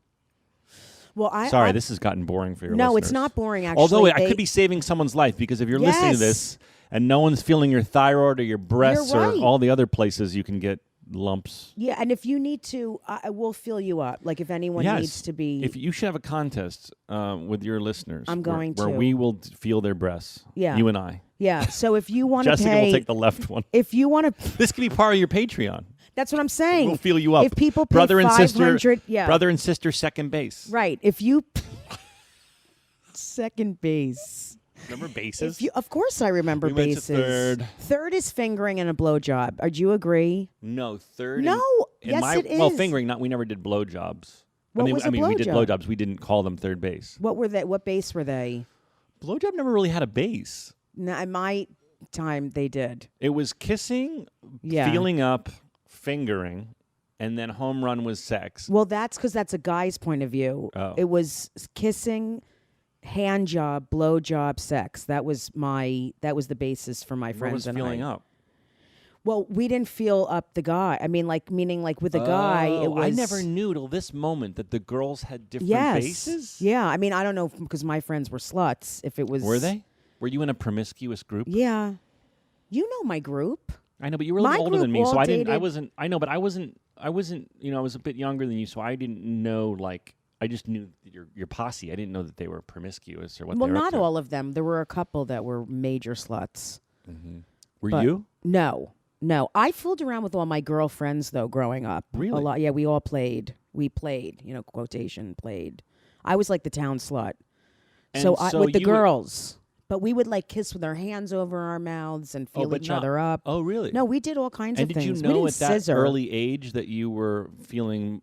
Well, Sorry, this has gotten boring for your No, listeners. it's not boring. Actually, Although I could be saving someone's life, because if you're listening to Yes. this and no one's feeling your thyroid or your breasts You're or right. all the other places you can get lumps. Yeah, and if you need to, I will fill you up. Like if anyone Yes. needs to be. If you should have a contest with your listeners, I'm going where to. we will feel their breasts. Yeah. You and I. Yeah. So if you want to Jessica pay, will take the left one. if you want to, This could be part of your Patreon. that's what I'm saying. We'll feel you up. If people pay brother and sister, 500, yeah, brother and sister, second base. right. If you second base. Remember bases? Of course, I remember We went to bases. third. Third is fingering and a blowjob. Do you agree? No, third. No. in Yes, my, it is. Well, fingering. We never did blowjobs. What was a we did blowjob? blowjobs. We didn't call them third base. What were they? What base were they? Blowjob never really had a base. No, in my time, they did. It was kissing, Yeah. feeling up, fingering, and then home run was sex. Well, that's because that's a guy's point of view. Oh. It was kissing, hand job, blow job, sex. That was the basis for my What friends was and feeling I. up? Well, we didn't feel up the guy. I mean, meaning with a guy, it Oh, was. I never knew till this moment that the girls had different Yes. bases. Yeah. I mean, I don't know because my friends were sluts. If it was. Were they? Were you in a promiscuous group? Yeah. You know my group. I know, but you were a My little older than group me, so all I didn't. I dated- wasn't. I know, but I wasn't. I was a bit younger than you, so I didn't know. I just knew your posse. I didn't know that they were promiscuous or what. Well, they were up not to. all of them. There were a couple that were major sluts. Were but- you? No. I fooled around with all my girlfriends though growing up. Really? A lot. Yeah, we all played. We played. Quotation played. I was like the town slut. And So, so with the you would- girls, but we would kiss with our hands over our mouths and feel but each not- other up. Oh, really? No, we did all kinds And of did you things. we know didn't at that scissor. early age that you were feeling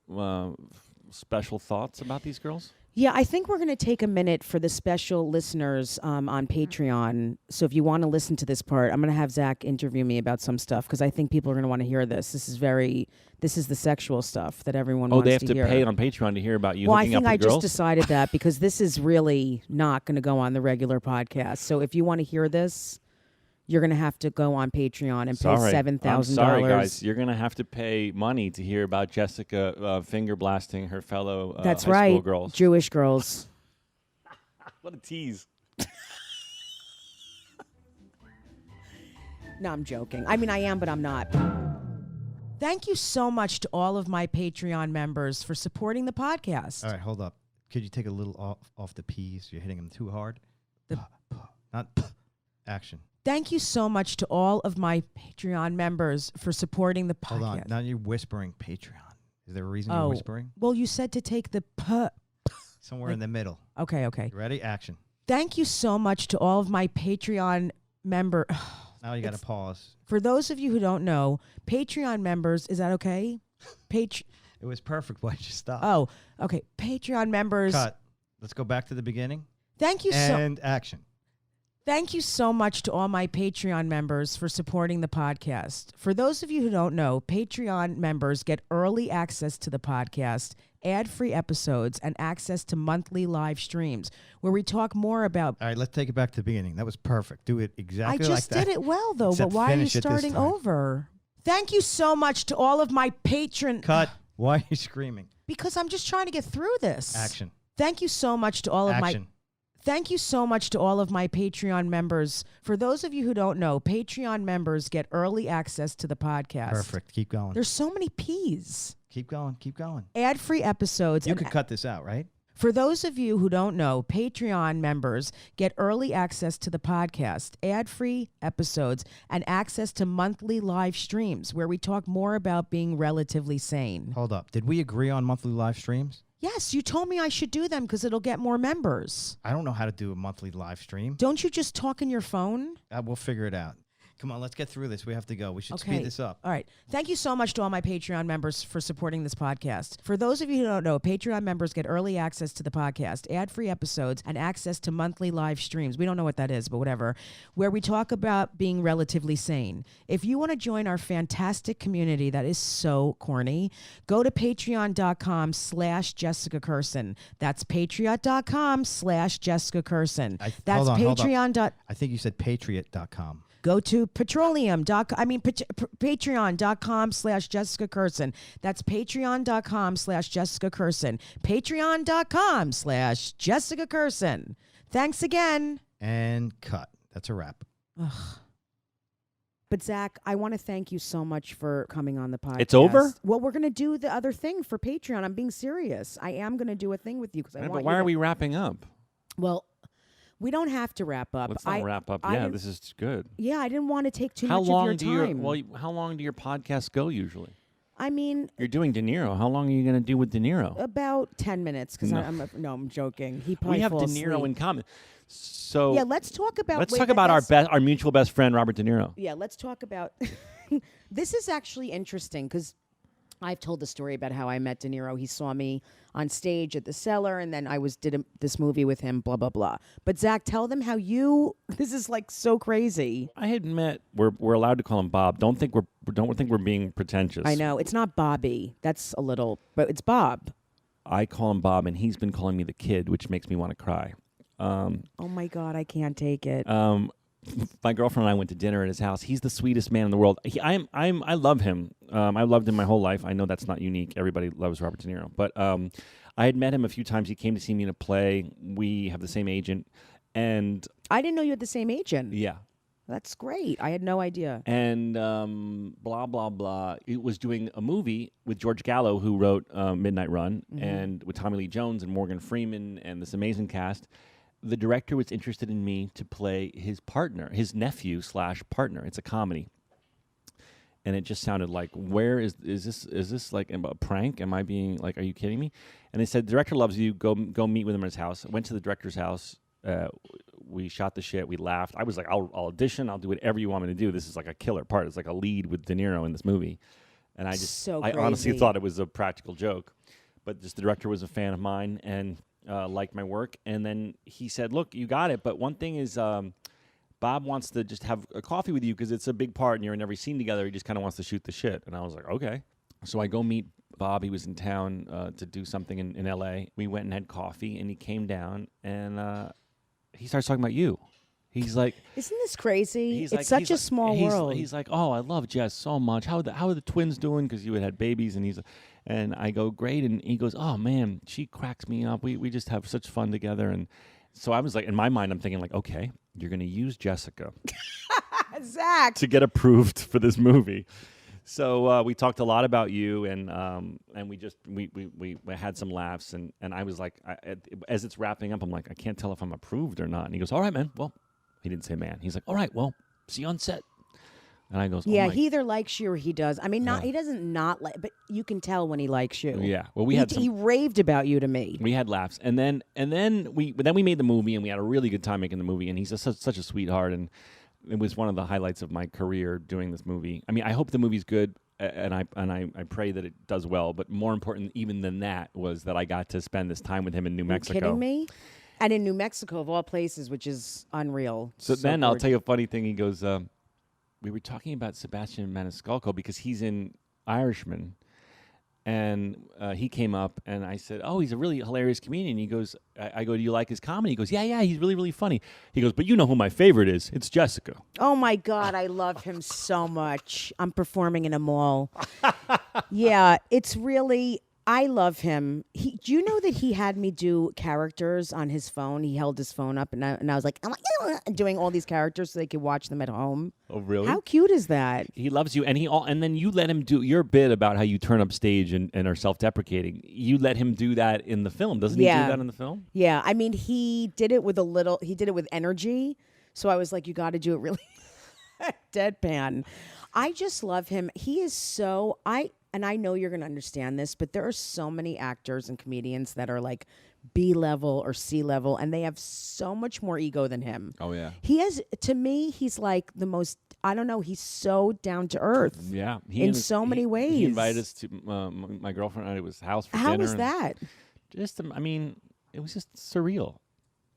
special thoughts about these girls? Yeah, I think we're going to take a minute for the special listeners on Patreon. So if you want to listen to this part, I'm going to have Zach interview me about some stuff because I think people are going to want to hear this. This is the sexual stuff that everyone wants to hear. Oh, they have to pay on Patreon to hear about you well, hooking I up think with I girls? just decided that because this is really not going to go on the regular podcast. So if you want to hear this, you're going to have to go on Patreon and pay $7,000. I'm sorry, guys. You're going to have to pay money to hear about Jessica finger blasting her fellow That's high right, school girls. Jewish girls. What a tease. No, I'm joking. I mean, I am, but I'm not. Thank you so much to all of my Patreon members for supporting the podcast. All right, hold up. Could you take a little off the P's? You're hitting them too hard. Not action. Thank you so much to all of my Patreon members for supporting the podcast. Hold on. Now you're whispering Patreon. Is there a reason you're whispering? Well, you said to take the Somewhere in the middle. Okay. You ready? Action. Thank you so much to all of my Patreon member. Now you got to pause. For those of you who don't know, Patreon members, is that okay? It was perfect. Why'd you stop? Oh, okay. Patreon members. Cut. Let's go back to the beginning. Thank you And action. Thank you so much to all my Patreon members for supporting the podcast. For those of you who don't know, Patreon members get early access to the podcast, ad-free episodes, and access to monthly live streams where we talk more about... All right, let's take it back to the beginning. That was perfect. Do it exactly like that. I just did it well, though, Except but why are you finish it this starting time. over? Thank you so much to all of my patron... Cut. Why are you screaming? Because I'm just trying to get through this. Action. Thank you so much to all of my... Action. Thank you so much to all of my Patreon members. For those of you who don't know, Patreon members get early access to the podcast. Perfect. Keep going. There's so many P's. Keep going. Keep going. Ad-free episodes. You could cut this out, right? For those of you who don't know, Patreon members get early access to the podcast, ad-free episodes, and access to monthly live streams where we talk more about being relatively sane. Hold up. Did we agree on monthly live streams? Yes, you told me I should do them because it'll get more members. I don't know how to do a monthly live stream. Don't you just talk in your phone? We'll figure it out. Come on, let's get through this. We have to go. We should speed this up. All right. Thank you so much to all my Patreon members for supporting this podcast. For those of you who don't know, Patreon members get early access to the podcast, ad-free episodes, and access to monthly live streams. We don't know what that is, but whatever, where we talk about being relatively sane. If you want to join our fantastic community that is so corny, go to patreon.com/Jessica Kirson. That's patreon.com/Jessica Kirson. That's Patreon. I think you said patriot.com. Go to patreon.com/Jessica Kirson. That's patreon.com/Jessica Kirson. Patreon.com/Jessica Kirson. Thanks again. And cut. That's a wrap. Ugh. But Zach, I want to thank you so much for coming on the podcast. It's over? Well, we're going to do the other thing for Patreon. I'm being serious. I am going to do a thing with you because I want But you why to... are we wrapping up? Well, we don't have to wrap up. Let's not wrap up. Yeah, this is good. Yeah, I didn't want to take too much of your time. How long do your podcasts go usually? I mean... You're doing De Niro. How long are you going to do with De Niro? About 10 minutes, because No. I'm joking. He probably We have De fall Niro asleep. in common. So Yeah, let's talk about... our mutual best friend, Robert De Niro. Yeah, let's talk about... This is actually interesting, because I've told the story about how I met De Niro. He saw me on stage at the Cellar, and then I did this movie with him, blah, blah, blah. But Zach, tell them how you... This is like so crazy. I had met... We're allowed to call him Bob. Don't think we're being pretentious. I know. It's not Bobby. That's a little... But it's Bob. I call him Bob, and he's been calling me the kid, which makes me want to cry. Oh, my God. I can't take it. My girlfriend and I went to dinner at his house. He's the sweetest man in the world. I love him. I loved him my whole life. I know that's not unique. Everybody loves Robert De Niro. But I had met him a few times. He came to see me in a play. We have the same agent. And I didn't know you had the same agent. yeah. That's great. I had no idea. And blah, blah, blah. It was doing a movie with George Gallo, who wrote Midnight Run, and with Tommy Lee Jones and Morgan Freeman and this amazing cast. The director was interested in me to play his partner, his nephew/partner. It's a comedy. And it just sounded like, where is this like a prank? Am I being like, are you kidding me? And they said, the director loves you. Go meet with him at his house. I went to the director's house. We shot the shit. We laughed. I was like, I'll audition. I'll do whatever you want me to do. This is like a killer part. It's like a lead with De Niro in this movie. And I honestly thought it was a practical joke. But just the director was a fan of mine. And liked my work, and then he said, "Look, you got it, but one thing is, Bob wants to just have a coffee with you because it's a big part, and you're in every scene together. He just kind of wants to shoot the shit." And I was like, "Okay." So I go meet Bob. He was in town to do something in L.A. We went and had coffee, and he came down, and he starts talking about you. He's like, Isn't this crazy? He's It's like, such a small world. He's like, "Oh, I love Jess so much. How are the twins doing? Because you had babies." And I go, "Great." And he goes, "Oh man, she cracks me up. We just have such fun together." And so I was like, in my mind, I'm thinking like, okay, you're gonna use Jessica Zach. to get approved for this movie. So we talked a lot about you, and we had some laughs, and I was like, as it's wrapping up, I'm like, I can't tell if I'm approved or not. And he goes, "All right, man. Well." He didn't say man. He's like, "All right, well, see you on set." And I goes, Yeah, "Oh my." he either likes you or he does. I mean, he doesn't not like, but you can tell when he likes you. Yeah. Well, he raved about you to me. We had laughs, and then we made the movie, and we had a really good time making the movie. And he's such a sweetheart, and it was one of the highlights of my career doing this movie. I mean, I hope the movie's good, and I pray that it does well. But more important even than that was that I got to spend this time with him in New Mexico. Are you kidding me? And in New Mexico, of all places, which is unreal. So then gorgeous. I'll tell you a funny thing. He goes, we were talking about Sebastian Maniscalco because he's in Irishman. And he came up, and I said, "Oh, he's a really hilarious comedian." He goes, I go, "Do you like his comedy?" He goes, Yeah, he's really, really funny. He goes, "But you know who my favorite is? It's Jessica." Oh, my God, I love him so much. I'm performing in a mall. Yeah, it's really... I love him. Do you know that he had me do characters on his phone? He held his phone up, and I was like, doing all these characters so they could watch them at home. Oh, really? How cute is that? He loves you, and then you let him do your bit about how you turn up stage and are self-deprecating. You let him do that in the film, doesn't he? Do that in the film? Yeah, I mean, he did it with energy. So I was like, you got to do it really deadpan. I just love him. He is so and I know you're going to understand this, but there are so many actors and comedians that are like B level or C level, and they have so much more ego than him. Oh, yeah. He has, to me, he's like the most, I don't know, he's so down to earth. Yeah. In so many ways. He invited us to my girlfriend and I to his house for dinner. How was that? Just, I mean, it was just surreal.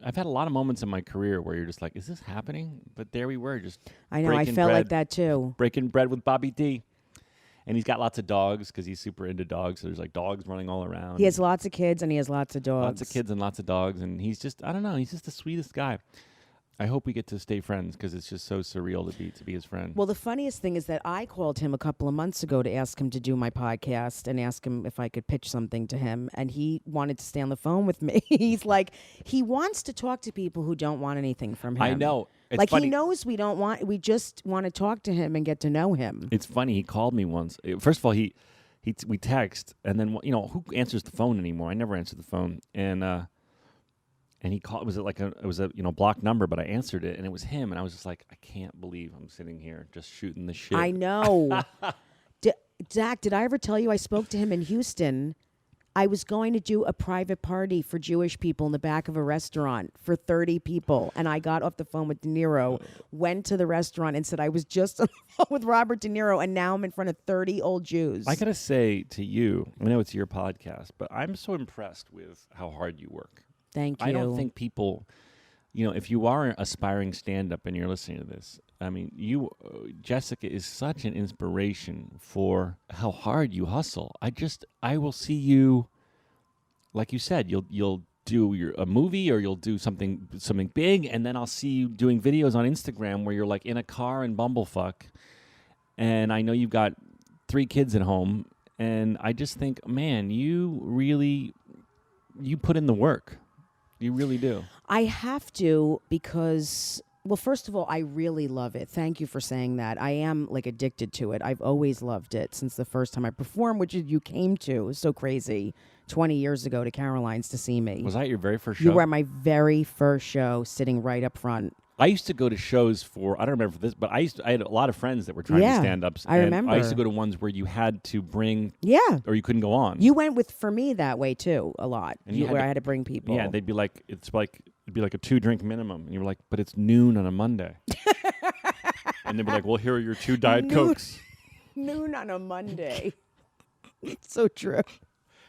I've had a lot of moments in my career where you're just like, is this happening? But there we were, just I know, I felt like that too. Breaking bread with Bobby D. And he's got lots of dogs because he's super into dogs. So there's like dogs running all around. He has lots of kids and he has lots of dogs. Lots of kids and lots of dogs. And he's just, I don't know, he's just the sweetest guy. I hope we get to stay friends because it's just so surreal to be his friend. Well, the funniest thing is that I called him a couple of months ago to ask him to do my podcast and ask him if I could pitch something to him. And he wanted to stay on the phone with me. He's like, he wants to talk to people who don't want anything from him. I know. It's like funny. he knows we just want to talk to him and get to know him. It's funny. He called me once. First of all, we text, and then who answers the phone anymore? I never answer the phone, and he called. It was a blocked number, but I answered it, and it was him, and I was just like, I can't believe I'm sitting here just shooting the shit. I know. Zach, did I ever tell you I spoke to him in Houston? I was going to do a private party for Jewish people in the back of a restaurant for 30 people. And I got off the phone with Niro, went to the restaurant and said I was just on the phone with Robert De Niro, and now I'm in front of 30 old Jews. I got to say to you, I know it's your podcast, but I'm so impressed with how hard you work. Thank you. I don't think people, if you are an aspiring stand-up and you're listening to this, I mean, Jessica is such an inspiration for how hard you hustle. I will see you, like you said, you'll do a movie or you'll do something big, and then I'll see you doing videos on Instagram where you're like in a car in bumblefuck, and I know you've got 3 kids at home, and I just think, man, you put in the work. You really do. I have to because... Well, first of all, I really love it. Thank you for saying that. I am like addicted to it. I've always loved it since the first time I performed, which you came to. It was so crazy. 20 years ago to Caroline's to see me. Was that your very first show? You were at my very first show, sitting right up front. I used to go to shows I don't remember this, but I had a lot of friends that were trying to stand-ups. I remember. I used to go to ones where you had to bring... Yeah. Or you couldn't go on. You went for me that way, too, a lot, where I had to bring people. Yeah, they'd be like, it'd be like a 2-drink minimum. And you were like, but it's noon on a Monday. And they'd be like, well, here are your 2 Diet Cokes. Noon on a Monday. It's so true.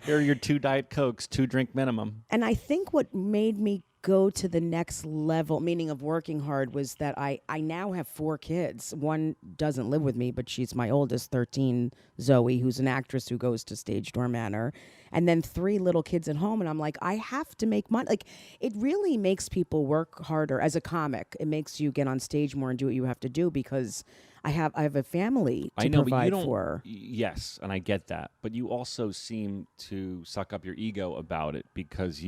Here are your 2 Diet Cokes, 2 drink minimum. And I think what made me go to the next level, meaning of working hard, was that I now have 4 kids. One doesn't live with me, but she's my oldest, 13, Zoe, who's an actress who goes to Stage Door Manor. And then 3 little kids at home. And I'm like, I have to make money. Like, it really makes people work harder. As a comic, it makes you get on stage more and do what you have to do because I have a family to provide for. Yes, and I get that. But you also seem to suck up your ego about it because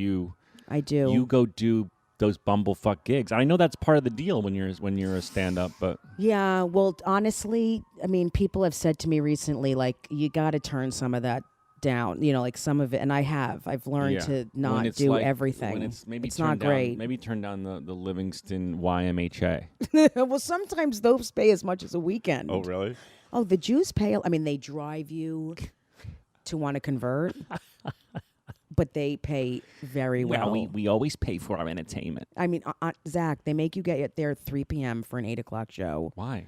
I do. You go do those bumblefuck gigs. I know that's part of the deal when you're a stand-up, but yeah. Well, honestly, I mean, people have said to me recently, like, you got to turn some of that down. You know, like some of it, and I've learned to not do everything. When it's not great. Maybe turn down the Livingston YMHA. Well, sometimes those pay as much as a weekend. Oh, really? Oh, the Jews pay. I mean, they drive you to want to convert. But they pay very well. We always pay for our entertainment. I mean, Zach, they make you get there at 3 p.m. for an 8 o'clock show. Why?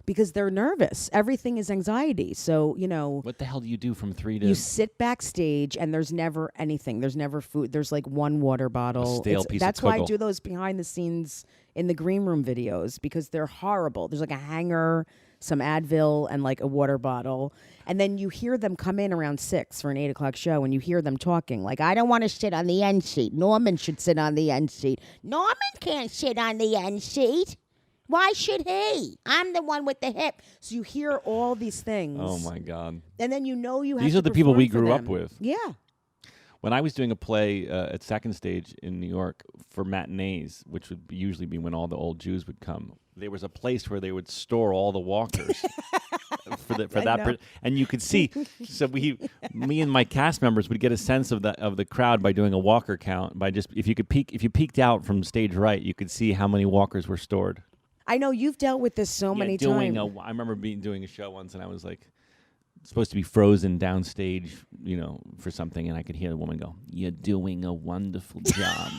Because they're nervous. Everything is anxiety. So, What the hell do you do from 3 to... You sit backstage and there's never anything. There's never food. There's like one water bottle. A stale piece That's of why I kugel. do those behind the scenes in the green room videos because they're horrible. There's like a hanger, some Advil, and like a water bottle. And then you hear them come in around 6 for an 8 o'clock show and you hear them talking like, I don't want to sit on the end seat. Norman should sit on the end seat. Norman can't sit on the end seat. Why should he? I'm the one with the hip. so you hear all these things. Oh, my God. And then you have These to are the people perform we for grew up them. with. Yeah. When I was doing a play at Second Stage in New York for matinees, which would usually be when all the old Jews would come, there was a place where they would store all the walkers and you could see. So me and my cast members would get a sense of the crowd by doing a walker count. By just if you peeked out from stage right, you could see how many walkers were stored. I know you've dealt with this so many times. I remember doing a show once, and I was like supposed to be frozen downstage, for something, and I could hear the woman go, "You're doing a wonderful job."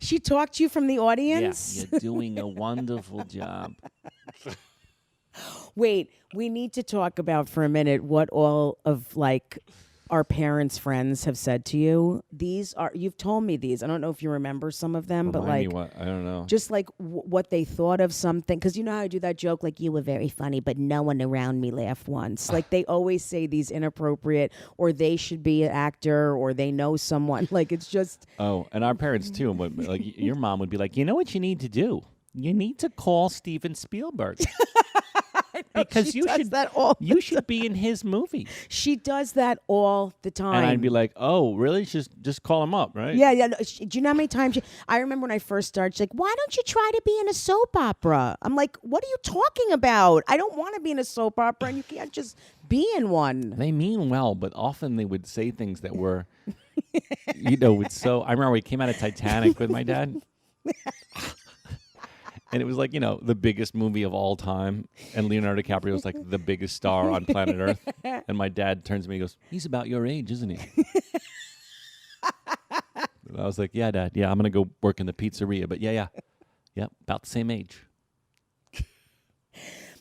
She talked to you from the audience? Yeah, you're doing a wonderful job. Wait, we need to talk about for a minute what all of like our parents' friends have said to you. You've told me these. I don't know if you remember some of them, but Remind like, me what? I don't know. just like what they thought of something. Because you know how I do that joke, like, you were very funny, but no one around me laughed once. Like, they always say these inappropriate, or they should be an actor, or they know someone. Like, it's just. Oh, and our parents too. But like, your mom would be like, you know what you need to do? You need to call Steven Spielberg. Because you should be in his movie. She does that all the time. And I'd be like, oh, really? Just call him up, right? Yeah. No, do you know how many times I remember when I first started, she's like, why don't you try to be in a soap opera? I'm like, what are you talking about? I don't want to be in a soap opera, and you can't just be in one. They mean well, but often they would say things that were, I remember we came out of Titanic with my dad. And it was like, the biggest movie of all time. And Leonardo DiCaprio was like the biggest star on planet Earth. And my dad turns to me and goes, he's about your age, isn't he? And I was like, yeah, Dad. Yeah, I'm going to go work in the pizzeria. But yeah, about the same age.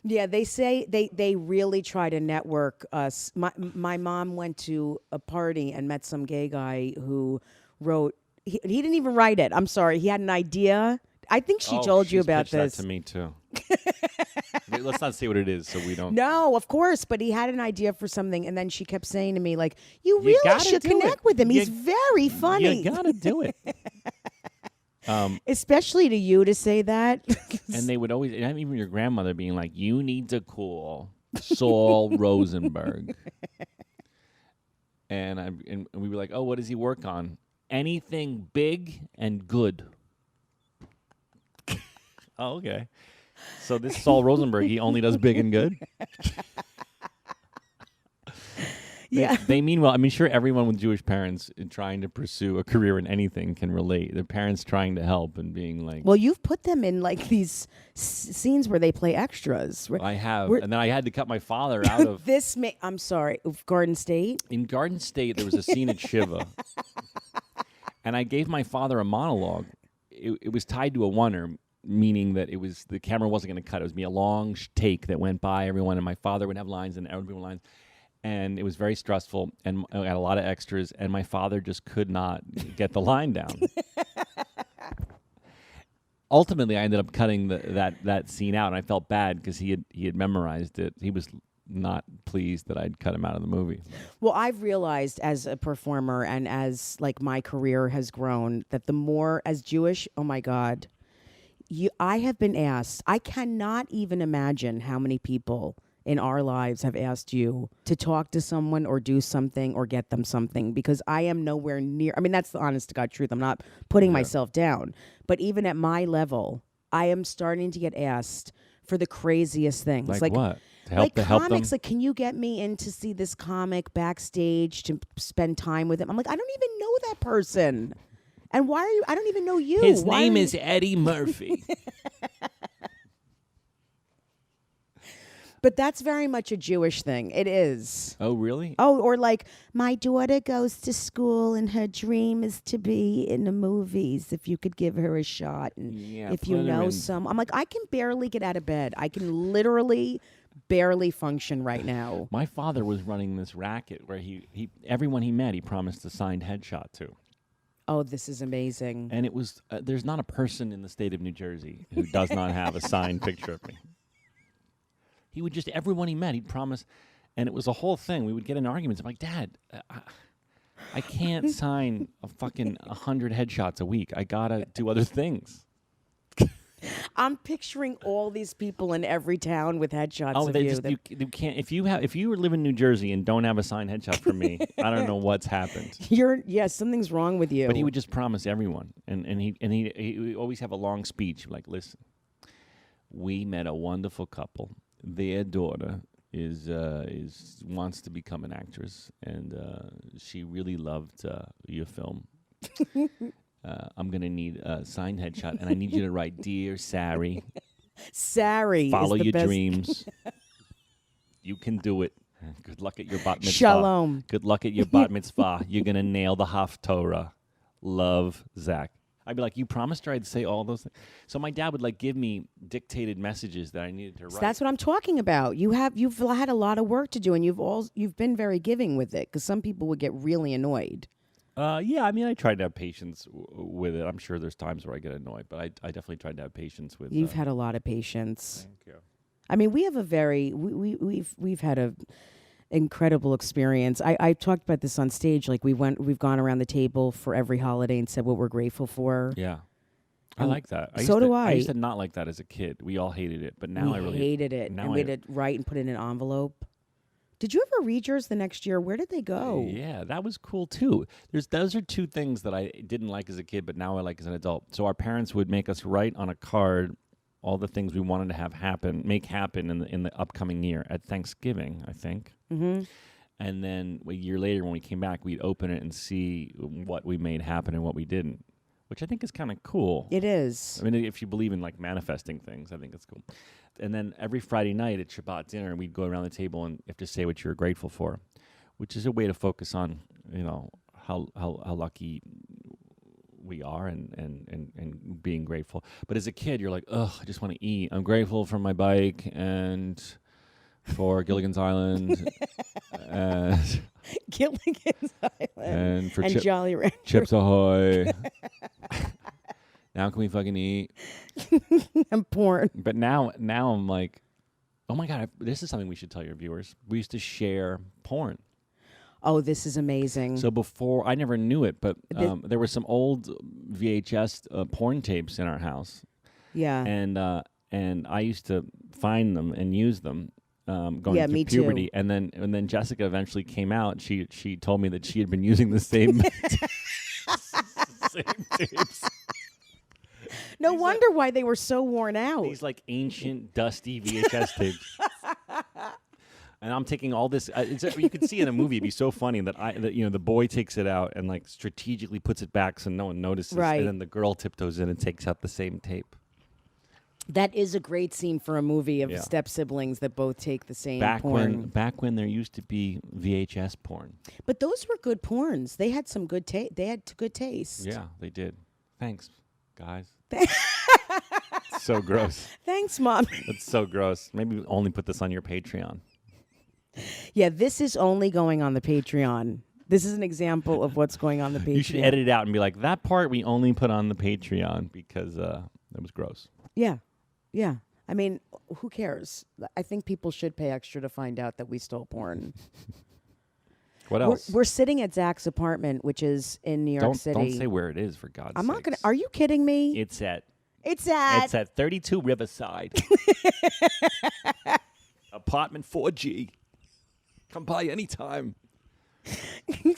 Yeah, they say they really try to network us. My mom went to a party and met some gay guy who wrote, he didn't even write it. I'm sorry. He had an idea. I think she told you about this. That to me too. Let's not say what it is, so we don't. No, of course, but he had an idea for something, and then she kept saying to me, like, "You really should connect with him. He's very funny. You gotta do it." Especially to you to say that. And they would always, and even your grandmother being like, "You need to call Saul Rosenberg," and we were like, "Oh, what does he work on? Anything big and good." Oh, okay. So this Saul Rosenberg, he only does big and good? Yeah. They mean well. I mean, sure, everyone with Jewish parents in trying to pursue a career in anything can relate. Their parents trying to help and being like... Well, you've put them in, like, these scenes where they play extras. I have. And then I had to cut my father out of... I'm sorry, Garden State? In Garden State, there was a scene at Shiva. And I gave my father a monologue. It was tied to a oneer, meaning that the camera wasn't going to cut. It was me a long take that went by everyone, and my father would have lines and everyone would have lines. and it was very stressful, and I had a lot of extras, and my father just could not get the line down. Ultimately, I ended up cutting that scene out, and I felt bad because he had memorized it. He was not pleased that I'd cut him out of the movie. Well, I've realized as a performer and as like my career has grown that the more as Jewish, oh my God, I have been asked, I cannot even imagine how many people in our lives have asked you to talk to someone or do something or get them something, because I am nowhere near. I mean, that's the honest to God truth. I'm not putting myself down. But even at my level, I am starting to get asked for the craziest things. Like what? To help, like to help comics, them? like, can you get me in to see this comic backstage to spend time with him? I'm like, I don't even know that person. And why are you? I don't even know you. His Why name are is you- Eddie Murphy. But that's very much a Jewish thing. It is. Oh, really? Oh, or like, my daughter goes to school and her dream is to be in the movies. If you could give her a shot, and Yeah, if you put her know in. some, I'm like, I can barely get out of bed. I can literally barely function right now. My father was running this racket where he everyone he met, he promised a signed headshot to. Oh, this is amazing. And it was, there's not a person in the state of New Jersey who does not have a signed picture of me. He would just, everyone he met, he'd promise, and it was a whole thing. We would get in arguments. I'm like, Dad, I can't sign a fucking 100 headshots a week. I gotta do other things. I'm picturing all these people in every town with headshots Oh, of they you. just, you can't, if you live in New Jersey and don't have a signed headshot from me, I don't know what's happened. Something's wrong with you. But he would just promise everyone, and he would always have a long speech like, listen, we met a wonderful couple. Their daughter is wants to become an actress, and she really loved your film. I'm gonna need a signed headshot, and I need you to write, "Dear Sari, Sari follow is the your best. dreams. You can do it. Good luck at your bat mitzvah. Shalom. Good luck at your bat mitzvah. You're gonna nail the Haftorah. Love, Zach." I'd be like, you promised her I'd say all those things. So my dad would like give me dictated messages that I needed to write. So that's what I'm talking about. You've had a lot of work to do, and you've been very giving with it, because some people would get really annoyed. Yeah, I mean, I tried to have patience with it. I'm sure there's times where I get annoyed, but I definitely tried to have patience with. You've had a lot of patience. Thank you. I mean, we have a very we've had a incredible experience. I talked about this on stage. Like we've gone around the table for every holiday and said what we're grateful for. Yeah. I like that. So do I I. used to not like that as a kid. We all hated it, but now We I really hated it, now and we I- had to write and put it in an envelope. Did you ever read yours the next year? Where did they go? Yeah, that was cool too. Those are two things that I didn't like as a kid, but now I like as an adult. So our parents would make us write on a card all the things we wanted to make happen in the upcoming year at Thanksgiving, I think. Mm-hmm. And then a year later, when we came back, we'd open it and see what we made happen and what we didn't, which I think is kind of cool. It is. I mean, if you believe in like manifesting things, I think it's cool. And then every Friday night at Shabbat dinner, we'd go around the table and you have to say what you were grateful for, which is a way to focus on, how lucky we are and being grateful. But as a kid, you're like, ugh, I just want to eat. I'm grateful for my bike and for Gilligan's Island and Gilligan's Island and for and Jolly Rancher. Chips Ahoy. Now can we fucking eat? and porn. But now I'm like, oh my God, this is something we should tell your viewers. We used to share porn. Oh, this is amazing. So before, I never knew it, but there were some old VHS porn tapes in our house. yeah. And I used to find them and use them going Yeah, through me too. puberty. And then Jessica eventually came out. She told me that she had been using the same, same tapes. No wonder why they were so worn out. These like ancient, dusty VHS tapes. And I'm taking all this. You could see in a movie, it'd be so funny that the boy takes it out and like strategically puts it back so no one notices, Right. and then the girl tiptoes in and takes out the same tape. That is a great scene for a movie of Yeah. step siblings that both take the same Back porn. when there used to be VHS porn. But those were good porns. They had some good taste. They had good taste. Yeah, they did. Thanks, guys. So gross. Thanks, Mom. That's so gross. Maybe only put this on your Patreon. Yeah, this is only going on the Patreon. This is an example of what's going on the Patreon. You should edit it out and be like, that part we only put on the Patreon because it was gross. Yeah. Yeah. I mean, who cares? I think people should pay extra to find out that we stole porn. What else? We're sitting at Zach's apartment, which is in New York City. Don't say where it is, for God's sake. I'm not going to. Are you kidding me? It's at It's at 32 Riverside. Apartment 4G. Come by anytime.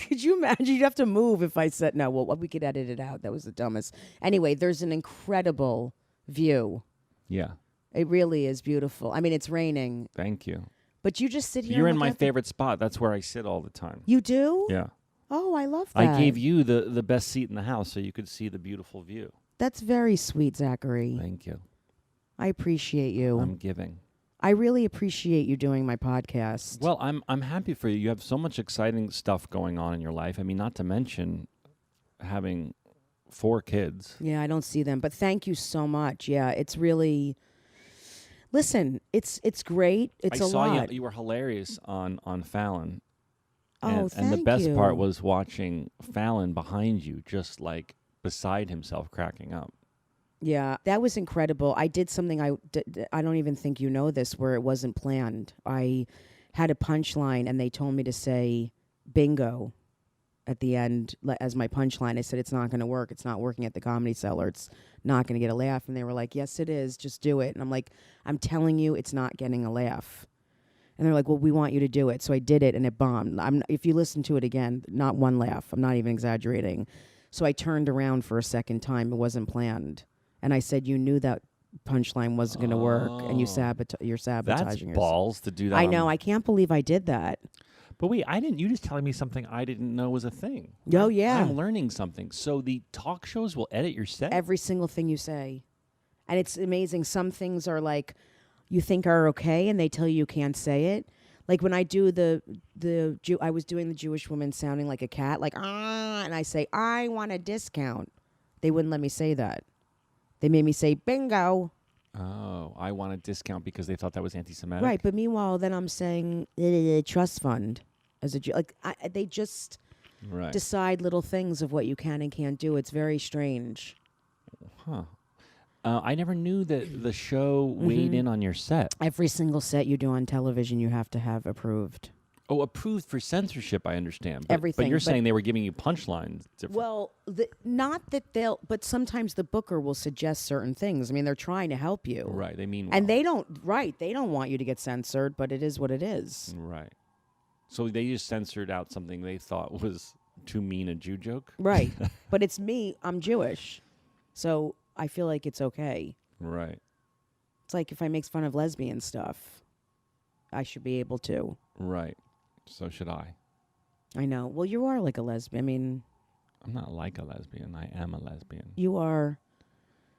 Could you imagine? You'd have to move if I said no. Well, we could edit it out. That was the dumbest. Anyway, there's an incredible view. Yeah. It really is beautiful. I mean, it's raining, Thank you. but you just sit here. You're and in look my at the- favorite spot. That's where I sit all the time. You do? Yeah. Oh, I love that. I gave you the best seat in the house so you could see the beautiful view. That's very sweet, Zachary. Thank you. I appreciate you. I'm giving. I really appreciate you doing my podcast. Well, I'm happy for you. You have so much exciting stuff going on in your life. I mean, not to mention having 4 kids. Yeah, I don't see them, but thank you so much. Yeah, it's really. Listen, it's great. It's I a saw lot. you were hilarious on Fallon. Oh, and the thank best you. part was watching Fallon behind you, just like beside himself, cracking up. Yeah, that was incredible. I did something I don't even think you know this, where it wasn't planned. I had a punchline, and they told me to say bingo at the end as my punchline. I said, it's not going to work. It's not working at the Comedy Cellar. It's not going to get a laugh. And they were like, yes, it is. Just do it. And I'm like, I'm telling you, it's not getting a laugh. And they're like, well, we want you to do it. So I did it, and it bombed. If you listen to it again, not one laugh. I'm not even exaggerating. So I turned around for a second time. It wasn't planned. And I said, you knew that punchline wasn't going to work, and you're That's sabotaging yourself. balls to do that. I know. I can't believe I did that. But wait, you just telling me something I didn't know was a thing. Oh, yeah. I'm learning something. So the talk shows will edit your set? Every single thing you say. And it's amazing. Some things are like, you think are okay, and they tell you can't say it. Like when I do I was doing the Jewish woman sounding like a cat, like, and I say, I want a discount. They wouldn't let me say that. They made me say bingo. Oh, I want a discount because they thought that was anti-Semitic? Right, but meanwhile, then I'm saying trust fund as a Jew. They just Right. decide little things of what you can and can't do. It's very strange. Huh. I never knew that the show weighed in on your set. Every single set you do on television, you have to have approved. Oh, approved for censorship, I understand. But, Everything, But you're but- saying they were giving you punchlines. Different. Well, not that but sometimes the booker will suggest certain things. I mean, they're trying to help you. Right, they mean And well. they don't want you to get censored, but it is what it is. Right. So they just censored out something they thought was too mean a Jew joke? Right. But it's me, I'm Jewish. So I feel like it's okay. Right. It's like if I make fun of lesbian stuff, I should be able to. Right. So should I. I know. Well, you are like a lesbian. I mean, I'm not like a lesbian. I am a lesbian. you are.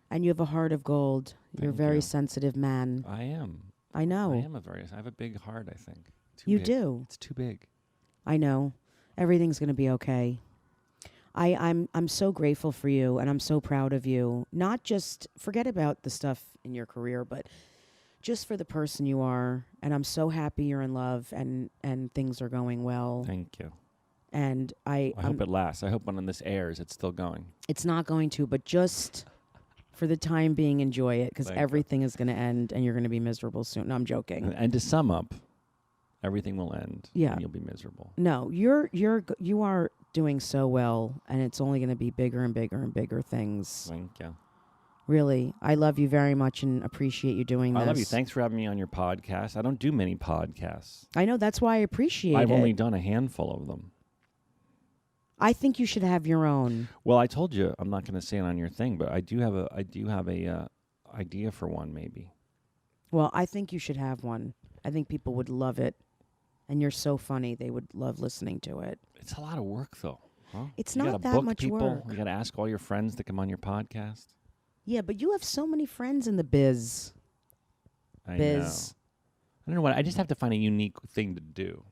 And you have a heart of gold. You're a Thank very you. sensitive man. I am. I know. I am I have a big heart, I think. Too You big. do. It's too big. I know. Everything's going to be okay. I'm so grateful for you, and I'm so proud of you. Not just forget about the stuff in your career, but just for the person you are. And I'm so happy you're in love and things are going well. Thank you. And I hope it lasts. I hope when this airs, it's still going. it's not going to, but just for the time being, enjoy it, because Thank you. everything is going to end, and you're going to be miserable soon. No, I'm joking. And to sum up, everything will end. Yeah. And you'll be miserable. No, you are doing so well, and it's only going to be bigger and bigger and bigger things. Thank you. Really, I love you very much and appreciate you doing this. I love you. Thanks for having me on your podcast. I don't do many podcasts. I know, that's why I appreciate I've it. only done a handful of them. I think you should have your own. Well, I told you I'm not going to say it on your thing, but I do have a idea for one maybe. Well, I think you should have one. I think people would love it. And you're so funny, they would love listening to it. It's a lot of work though. Huh? It's You not gotta that book much people. work. You got to ask all your friends to come on your podcast. Yeah, but you have so many friends in the biz. I Biz. know. I don't know what. I just have to find a unique thing to do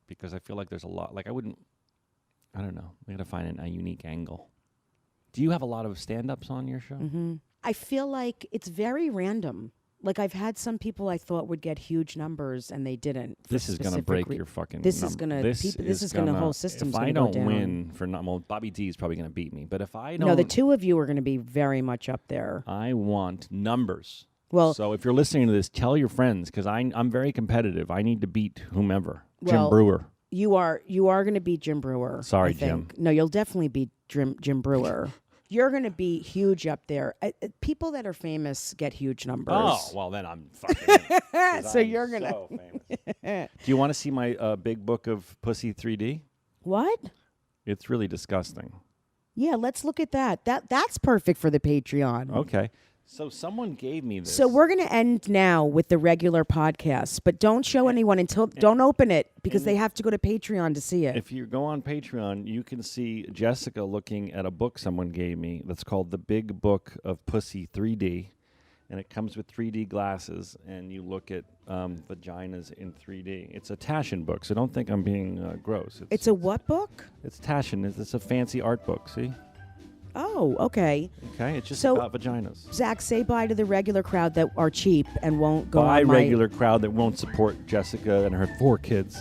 because I feel like there's a lot. Like I don't know. I got to find a unique angle. Do you have a lot of stand-ups on your show? I feel like it's very random. Like I've had some people I thought would get huge numbers and they didn't. This is going to break your fucking. This is going to. This is going to. Whole system's going to go down. If I don't win for well, Bobby D is probably going to beat me. But if I don't, no, the two of you are going to be very much up there. I want numbers. Well, so if you're listening to this, tell your friends because I'm very competitive. I need to beat whomever. Well, Jim Brewer. You are going to beat Jim Brewer. Sorry, I think. Jim. No, you'll definitely beat Jim Brewer. You're going to be huge up there. People that are famous get huge numbers. Oh, well, then I'm fucking in, so you're going to. So famous. Do you want to see my big book of Pussy 3D? What? It's really disgusting. Yeah, let's look at that. That's perfect for the Patreon. Okay. So someone gave me this. So we're going to end now with the regular podcast, but don't show anyone don't open it because they have to go to Patreon to see it. If you go on Patreon, you can see Jessica looking at a book someone gave me that's called The Big Book of Pussy 3D, and it comes with 3D glasses, and you look at vaginas in 3D. It's a Taschen book, so don't think I'm being gross. It's a what book? It's Taschen. It's a fancy art book, see? Oh, okay. Okay, it's just So, about vaginas. Zach, say bye to the regular crowd that are cheap and won't go Bye, on my... regular crowd that won't support Jessica and her 4 kids.